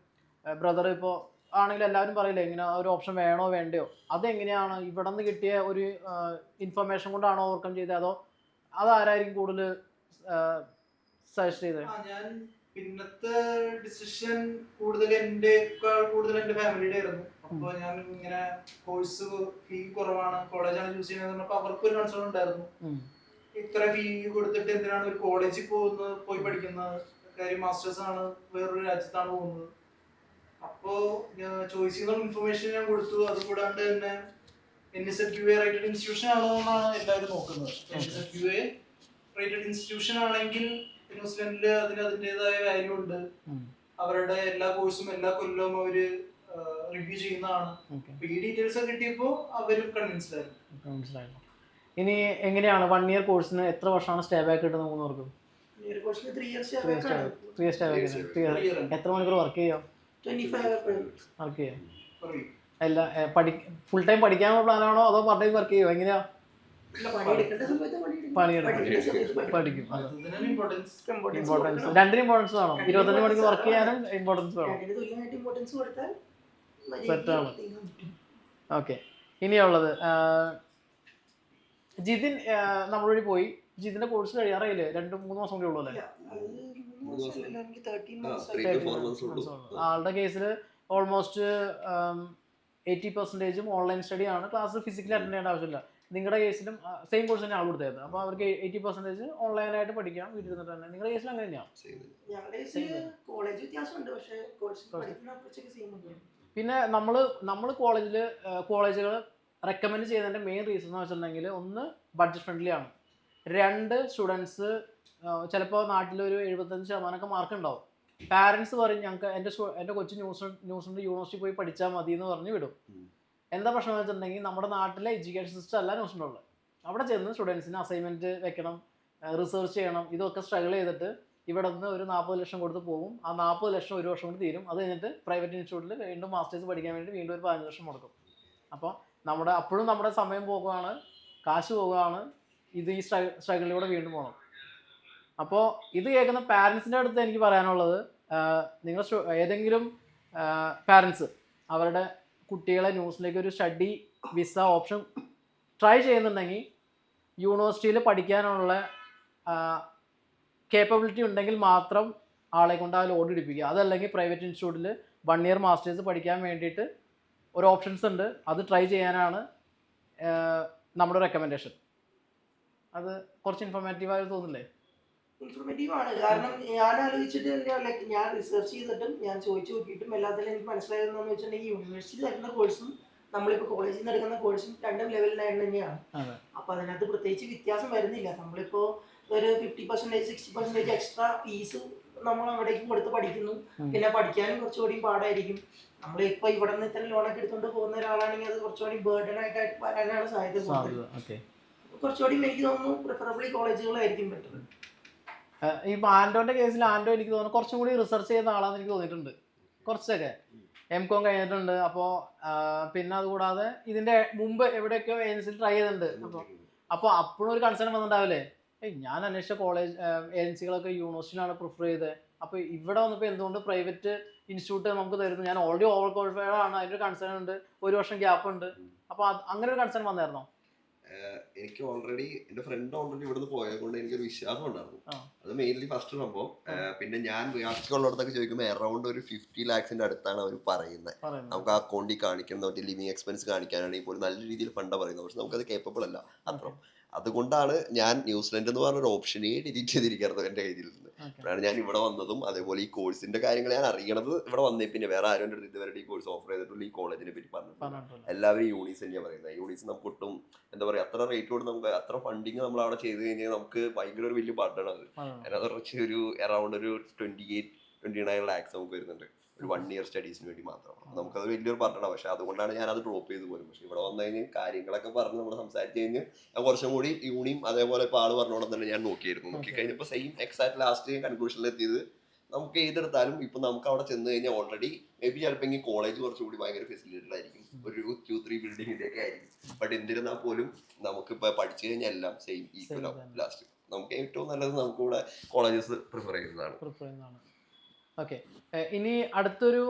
ബ്രദർ ഇപ്പോൾ ആണെങ്കിലും എല്ലാവരും പറയില്ലേ ഇങ്ങനെ ഒരു ഓപ്ഷൻ വേണോ വേണ്ടയോ. അതെങ്ങനെയാണ് ഇവിടെ നിന്ന് കിട്ടിയ ഒരു ഇൻഫർമേഷൻ കൊണ്ടാണോ ഓവർകം ചെയ്തത്, അതോ അതാരായിരിക്കും കൂടുതൽ സജസ്റ്റ് ചെയ്തത്? ഞാൻ പിന്നത്തെ ഡിസിഷൻ കൂടുതൽ എന്റെ ഫാമിലിയുടെ ആയിരുന്നു. അപ്പൊ ഞാൻ ഇങ്ങനെ കോഴ്സ് ഫീ കുറവാണ്, കോളേജാണ് ചൂസ് ചെയ്യുന്നത്. അപ്പൊ അവർക്ക് ഒരു കൺസേൺ ഉണ്ടായിരുന്നു, ഇത്ര ഫീ കൊടുത്തിട്ട് എന്തിനാണ് ഒരു കോളേജിൽ പോയി പഠിക്കുന്നത്, കാര്യം മാസ്റ്റേഴ്സ് ആണ്, വേറൊരു രാജ്യത്താണ് പോകുന്നത്. അപ്പോ ചോയ്സ് ചെയ്യുന്ന ഇൻഫർമേഷൻ ഞാൻ കൊടുത്തു. അതുകൂടാണ്ട് തന്നെ NSQA റേറ്റഡ് ഇൻസ്റ്റിറ്റ്യൂഷൻ ആണോ എന്നാണ് എല്ലാവരും നോക്കുന്നത്. NSQA റേറ്റഡ് ഇൻസ്റ്റിറ്റ്യൂഷൻ ആണെങ്കിൽ ന്യൂസിലൻഡില് അതിൻ്റെതായ വാല്യൂ ഉണ്ട്. അവരുടെ എല്ലാ കോഴ്സും എല്ലാ കൊല്ലവും അവര് റിവ്യൂ ചെയ്യുന്നതാണ്. ഈ ഡീറ്റെയിൽസ് ഒക്കെ കിട്ടിയപ്പോ അവരും കൺവിൻസ്ഡ് ആയിരുന്നു. ഇനി എങ്ങനെയാണ് 1 ഇയർ കോഴ്സിന് എത്ര വർഷമാണ് സ്റ്റേ ബാക്ക് കിട്ടുന്നത്? 3 വർക്കും 3 years എത്ര മണിക്കൂർ വർക്ക് ചെയ്യാം? 25 വർക്ക് ചെയ്യാം. എല്ലാ ഫുൾ ടൈം പഠിക്കാനുള്ള പ്ലാനാണോ അതോ പാർട്ട് ടൈം വർക്ക് ചെയ്യുമോ? എങ്ങനെയാ? പഠിക്കും. ഇമ്പോർട്ടൻസ്, രണ്ടിനും ഇമ്പോർട്ടൻസ് വേണം. 25 മണിക്കൂർ വർക്ക് ചെയ്യാനും ഇമ്പോർട്ടൻസ് വേണം. സെറ്റാണ്. ഓക്കെ, ഇനിയുള്ളത് ജിതിൻ നമ്മളോട് പോയി. ജിതിന്റെ കോഴ്സ് കഴിയാറായില്ലേ? 2-3 മാസം കൂടി ഉള്ളൂ അല്ലേ? ആളുടെ കേസിൽ ഓൾമോസ്റ്റ് 80% ഓൺലൈൻ സ്റ്റഡി ആണ്. ക്ലാസ് ഫിസിക്കലി അറ്റൻഡ് ചെയ്യേണ്ട ആവശ്യമില്ല. നിങ്ങളുടെ കേസിലും സെയിം കോഴ്സ് തന്നെ ആൾ കൊടുത്തത്. അപ്പോൾ അവർക്ക് 80% ഓൺലൈനായിട്ട് പഠിക്കാം വീട്ടിൽ ഇരുന്നിട്ട് തന്നെ. നിങ്ങളുടെ കേസിൽ അങ്ങനെ തന്നെയാണ്. പിന്നെ നമ്മൾ കോളേജുകൾ റെക്കമെൻഡ് ചെയ്യുന്നതിൻ്റെ മെയിൻ റീസൺ എന്ന് വെച്ചിട്ടുണ്ടെങ്കിൽ, ഒന്ന് ബഡ്ജറ്റ് ഫ്രണ്ട്ലി ആണ്, 2 സ്റ്റുഡൻസ് ചിലപ്പോൾ നാട്ടിലൊരു 75% മാർക്ക് ഉണ്ടാവും. പാരൻസ് പറയും ഞങ്ങൾക്ക് എൻ്റെ കൊച്ചു ന്യൂസിലൻഡ് യൂണിവേഴ്സിറ്റി പോയി പഠിച്ചാൽ മതി എന്ന് പറഞ്ഞ് വിടും. എന്താ പ്രശ്നം എന്ന് വെച്ചിട്ടുണ്ടെങ്കിൽ, നമ്മുടെ നാട്ടിലെ എഡ്യൂക്കേഷൻ സിസ്റ്റം അല്ല ന്യൂസിലൻഡിലുള്ളത്. അവിടെ ചെന്ന് സ്റ്റുഡൻസിന് അസൈൻമെൻറ്റ് വെക്കണം, റിസർച്ച് ചെയ്യണം. ഇതൊക്കെ സ്ട്രഗിൾ ചെയ്തിട്ട് ഇവിടെ നിന്ന് ഒരു 40 ലക്ഷം കൊടുത്ത് പോകും. ആ 40 ലക്ഷം 1 വർഷം കൊണ്ട് തീരും. അത് കഴിഞ്ഞിട്ട് പ്രൈവറ്റ് ഇൻസ്റ്റിറ്റ്യൂട്ടിൽ വീണ്ടും മാസ്റ്റേഴ്സ് പഠിക്കാൻ വേണ്ടി വീണ്ടും ഒരു 15 ലക്ഷം മുടക്കും. അപ്പോൾ അപ്പോഴും നമ്മുടെ സമയം പോകുകയാണ്, കാശ് പോകുകയാണ്. ഇത് ഈ സ്ട്രഗിളിലൂടെ വീണ്ടും പോകണം. അപ്പോൾ ഇത് കേൾക്കുന്ന പാരൻസിൻ്റെ അടുത്ത് എനിക്ക് പറയാനുള്ളത്, നിങ്ങൾ ഏതെങ്കിലും പാരൻസ് അവരുടെ കുട്ടികളെ ന്യൂസിലേക്ക് ഒരു സ്റ്റഡി വിസ ഓപ്ഷൻ ട്രൈ ചെയ്യുന്നുണ്ടെങ്കിൽ, യൂണിവേഴ്സിറ്റിയിൽ പഠിക്കാനുള്ള കേപ്പബിലിറ്റി ഉണ്ടെങ്കിൽ മാത്രം ആളെ കൊണ്ട് ആ ലോഡ് എടുപ്പിക്കുക. അതല്ലെങ്കിൽ പ്രൈവറ്റ് ഇൻസ്റ്റിറ്റ്യൂട്ടിൽ 1 ഇയർ മാസ്റ്റേഴ്സ് പഠിക്കാൻ വേണ്ടിയിട്ട് ഒരു ഓപ്ഷൻസ് ഉണ്ട്. അത് ട്രൈ ചെയ്യാനാണ് നമ്മുടെ റെക്കമെൻഡേഷൻ. അത് കുറച്ച് ഇൻഫോർമേറ്റീവായി തോന്നില്ലേ? ഇൻഫോർമേറ്റീവ് ആണ്. കാരണം ഞാൻ ആലോചിച്ചിട്ട് ലൈക്ക് ഞാൻ റിസർച്ച് ചെയ്തിട്ടും ഞാൻ ചോദിച്ചു നോക്കിയിട്ടും എല്ലാത്തിലും എനിക്ക് മനസ്സിലായതെന്ന് വെച്ചിട്ടുണ്ടെങ്കിൽ, യൂണിവേഴ്സിറ്റി തരുന്ന കോഴ്സും നമ്മളിപ്പോൾ കോളേജിൽ നിന്ന് എടുക്കുന്ന കോഴ്സും രണ്ടും ലെവലിലായിട്ട് തന്നെയാണ്. അപ്പോൾ അതിനകത്ത് പ്രത്യേകിച്ച് വ്യത്യാസം വരുന്നില്ല. നമ്മളിപ്പോൾ ഒരു 50% 60% എക്സ്ട്രാ ഫീസ് നമ്മൾ അങ്ങോട്ടേക്ക് കൊടുത്ത് പഠിക്കുന്നു. പിന്നെ പഠിക്കാനും കുറച്ചുകൂടി പാടായിരിക്കും. നമ്മളിപ്പോൾ ഇവിടെ നിന്ന് ഇത്ര ലോണൊക്കെ എടുത്തുകൊണ്ട് പോകുന്ന ഒരാളാണെങ്കിൽ അത് കുറച്ചുകൂടി ബേർഡൻ ആയിട്ട് വരാനാണ് സാധ്യത. കുറച്ചുകൂടി എനിക്ക് തോന്നുന്നു പ്രിഫറബിളി കോളേജുകളായിരിക്കും ബെറ്റർ. ഈ ആൻഡോന്റെ കേസിൽ എനിക്ക് തോന്നുന്നു കുറച്ചും കൂടി റിസർച്ച് ചെയ്യുന്ന ആളാന്ന് എനിക്ക് തോന്നിയിട്ടുണ്ട്. കുറച്ചൊക്കെ M.Com കഴിഞ്ഞിട്ടുണ്ട്. അപ്പോൾ പിന്നെ അതുകൂടാതെ ഇതിന്റെ മുമ്പ് എവിടെയൊക്കെയോ ഏജൻസിയിൽ ട്രൈ ചെയ്തിട്ടുണ്ട്. അപ്പോൾ അപ്പോഴും ഒരു കൺസേൺ വന്നിട്ടുണ്ടാവില്ലേ, ഞാൻ അന്വേഷിച്ച കോളേജ് ഏജൻസികളൊക്കെ യൂണിവേഴ്സിറ്റിയിലാണ് പ്രിഫർ ചെയ്തത്. അപ്പോൾ ഇവിടെ വന്നപ്പോൾ എന്തുകൊണ്ട് പ്രൈവറ്റ് ഇൻസ്റ്റിറ്റ്യൂട്ട് നമുക്ക് തരുന്നു? ഞാൻ ഓൾറെഡി ഓവർ ക്വാളിഫൈഡ് ആണ്, അതിൻ്റെ ഒരു കൺസേൺ ഉണ്ട്, 1 വർഷം ഗ്യാപ്പ് ഉണ്ട്. അപ്പോൾ അങ്ങനെ ഒരു കൺസേൺ വന്നായിരുന്നോ? എനിക്ക് ഓൾറെഡി എന്റെ ഫ്രണ്ട് ഓൾറെഡി ഇവിടുന്ന് പോയത് കൊണ്ട് എനിക്കൊരു വിശ്വാസം ഉണ്ടായിരുന്നു. അത് മെയിൻലി ഫസ്റ്റ് സംഭവം. പിന്നെ ഞാൻ ബാക്കിയുള്ളടത്തൊക്കെ ചോദിക്കുമ്പോൾ അറൗണ്ട് ഒരു 50 lakhs അടുത്താണ് അവർ പറയുന്നത്. നമുക്ക് ആ അക്കൗണ്ടിൽ കാണിക്കുന്ന ലിവിങ് എക്സ്പെൻസ് കാണിക്കാനാണെങ്കിൽ പോലും നല്ല രീതിയിൽ ഫണ്ട് പറയുന്നത്. പക്ഷെ നമുക്കത് കേപ്പബിൾ അല്ല അത്ര. അതുകൊണ്ടാണ് ഞാൻ ന്യൂസിലൻഡ് എന്ന് പറഞ്ഞൊരു ഓപ്ഷനേ ഡിലീറ്റ് ചെയ്തിരിക്കുന്നത് എൻ്റെ കയ്യിൽ നിന്ന്. അപ്പോഴാണ് ഞാൻ ഇവിടെ വന്നതും അതേപോലെ ഈ കോഴ്സിന്റെ കാര്യങ്ങൾ ഞാൻ അറിയണത് ഇവിടെ വന്നേ. പിന്നെ വേറെ ആരും എൻ്റെ അടുത്ത് ഇതുവരെ ഈ കോഴ്സ് ഓഫർ ചെയ്തിട്ടുള്ള ഈ കോളേജിനെ പറ്റി പറഞ്ഞിട്ടുണ്ട്. എല്ലാവരും യൂണീസ് തന്നെയാണ് പറയുന്നത്. യൂണീസ് നമുക്ക് ഒട്ടും എന്താ പറയുക, അത്ര റേറ്റ് കൊണ്ട് നമുക്ക് അത്ര ഫണ്ടിങ് നമ്മൾ അവിടെ ചെയ്ത് കഴിഞ്ഞാൽ നമുക്ക് ഭയങ്കര ഒരു വലിയ ബർഡൻ അത്. അതിനകത്ത് കുറച്ച് ഒരു അറൗണ്ട് ഒരു 28 29 lakhs നമുക്ക് വരുന്നുണ്ട് ഒരു 1 year സ്റ്റഡീസിന് വേണ്ടി മാത്രം. നമുക്കത് വലിയൊരു പറഞ്ഞതാണ്. പക്ഷെ അതുകൊണ്ടാണ് ഞാൻ അത് ഡ്രോപ്പ് ചെയ്ത് പോലും. പക്ഷെ ഇവിടെ വന്നു കഴിഞ്ഞ് കാര്യങ്ങളൊക്കെ പറഞ്ഞ് നമ്മൾ സംസാരിച്ച് കഴിഞ്ഞ് ഞാൻ കുറച്ചും കൂടി യൂണിയും അതേപോലെ ഇപ്പോൾ ആള് പറഞ്ഞോളം തന്നെ ഞാൻ നോക്കിയായിരുന്നു. നോക്കി കഴിഞ്ഞപ്പോൾ സെയിം എക്സാക്ട് ലാസ്റ്റ് കൺക്ലൂഷനിൽ എത്തിയത് നമുക്ക് ഏതെടുത്താലും ഇപ്പൊ നമുക്ക് അവിടെ ചെന്ന് കഴിഞ്ഞാൽ ഓൾറെഡി മേ ബി ചിലപ്പോൾ കോളേജ് കുറച്ചുകൂടി ഭയങ്കര ഫെസിലിറ്റഡ് ആയിരിക്കും, ഒരു 2-3 ബിൽഡിങ്ങിന്റെ ഒക്കെ ആയിരിക്കും. ബട്ട് എന്നിരുന്നാൽ പോലും നമുക്കിപ്പോൾ പഠിച്ചു കഴിഞ്ഞാൽ എല്ലാം സെയിം ഈക്വൽ ആവും ലാസ്റ്റ്. നമുക്ക് ഏറ്റവും നല്ലത് നമുക്ക് ഇവിടെ കോളേജസ് പ്രിഫർ ചെയ്യുന്നതാണ്. ഓക്കെ, ഇനി അടുത്തൊരു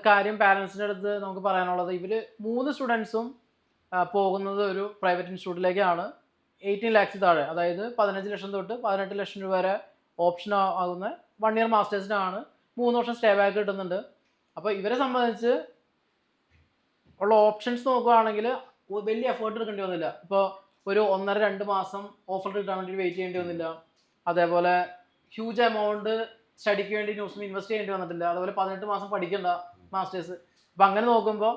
കാര്യം പാരൻസിൻ്റെ അടുത്ത് നമുക്ക് പറയാനുള്ളത്, ഇവര് 3 സ്റ്റുഡൻസും പോകുന്നത് ഒരു പ്രൈവറ്റ് ഇൻസ്റ്റിറ്റ്യൂട്ടിലേക്കാണ്. 18 lakhs താഴെ, അതായത് 15 ലക്ഷം തൊട്ട് 18 ലക്ഷം രൂപ വരെ ഓപ്ഷൻ ആകുന്ന 1 year മാസ്റ്റേഴ്സിനാണ്. 3 വർഷം സ്റ്റേ ബാക്ക് കിട്ടുന്നുണ്ട്. അപ്പോൾ ഇവരെ സംബന്ധിച്ച് ഉള്ള ഓപ്ഷൻസ് നോക്കുകയാണെങ്കിൽ വലിയ എഫേർട്ട് എടുക്കേണ്ടി വന്നില്ല. ഇപ്പോൾ ഒരു 1.5-2 മാസം ഓഫർ കിട്ടാൻ വേണ്ടി വെയിറ്റ് ചെയ്യേണ്ടി വന്നില്ല. അതേപോലെ ഹ്യൂജ് എമൗണ്ട് സ്റ്റഡിക്ക് വേണ്ടി ന്യൂസിൽ ഇൻവെസ്റ്റ് ചെയ്യേണ്ടി വന്നിട്ടില്ല. അതുപോലെ 18 മാസം പഠിക്കണ്ട മാസ്റ്റേഴ്സ്. അപ്പം അങ്ങനെ നോക്കുമ്പോൾ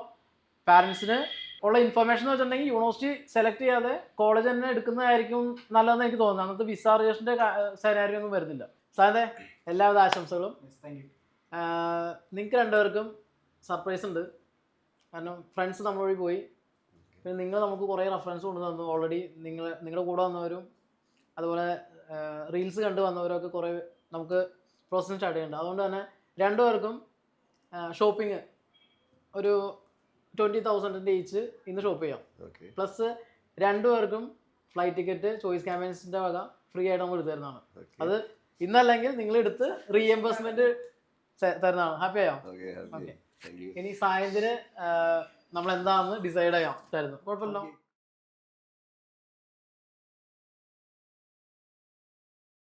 പാരൻസിന് ഉള്ള ഇൻഫർമേഷൻ എന്ന് വെച്ചിട്ടുണ്ടെങ്കിൽ യൂണിവേഴ്സിറ്റി സെലക്ട് ചെയ്യാതെ കോളേജ് തന്നെ എടുക്കുന്നതായിരിക്കും നല്ലതെന്ന് എനിക്ക് തോന്നുന്നു. അന്നത്തെ വിസ റിജക്ഷൻ്റെ സെനാരിയോ ഒന്നും വരുന്നില്ല. സാറിൻ്റെ എല്ലാവിധ ആശംസകളും. നിങ്ങൾക്ക് രണ്ടുപേർക്കും സർപ്രൈസ് ഉണ്ട്. കാരണം ഫ്രണ്ട്സ് നമ്മൾ വഴി പോയി, പിന്നെ നിങ്ങൾ നമുക്ക് കുറേ റെഫറൻസ് കൊണ്ട് തന്നു. ഓൾറെഡി നിങ്ങളുടെ കൂടെ വന്നവരും അതുപോലെ റീൽസ് കണ്ടു വന്നവരൊക്കെ കുറേ നമുക്ക് പ്രോസസ് സ്റ്റാർട്ട് ചെയ്യുന്നുണ്ട്. അതുകൊണ്ട് തന്നെ രണ്ടുപേർക്കും ഷോപ്പിംഗ് ഒരു 20,000 ഈച്ച് ഇന്ന് ഷോപ്പ് ചെയ്യാം. പ്ലസ് രണ്ടുപേർക്കും ഫ്ലൈറ്റ് ടിക്കറ്റ് ചോയ്സ് ക്യാമ്പയിൻസിൻ്റെ വക ഫ്രീ ആയിട്ട് നമ്മൾ എടുത്തു തരുന്നതാണ്. അത് ഇന്നല്ലെങ്കിൽ നിങ്ങൾ എടുത്ത് റീഎംബേഴ്സ്മെന്റ് തരുന്നതാണ്. ഹാപ്പി ആയോ? ഓക്കെ, ഇനി സായന്തിന് നമ്മൾ എന്താണെന്ന് ഡിസൈഡ് ചെയ്യാം തരുന്നു. കുഴപ്പമില്ലല്ലോ.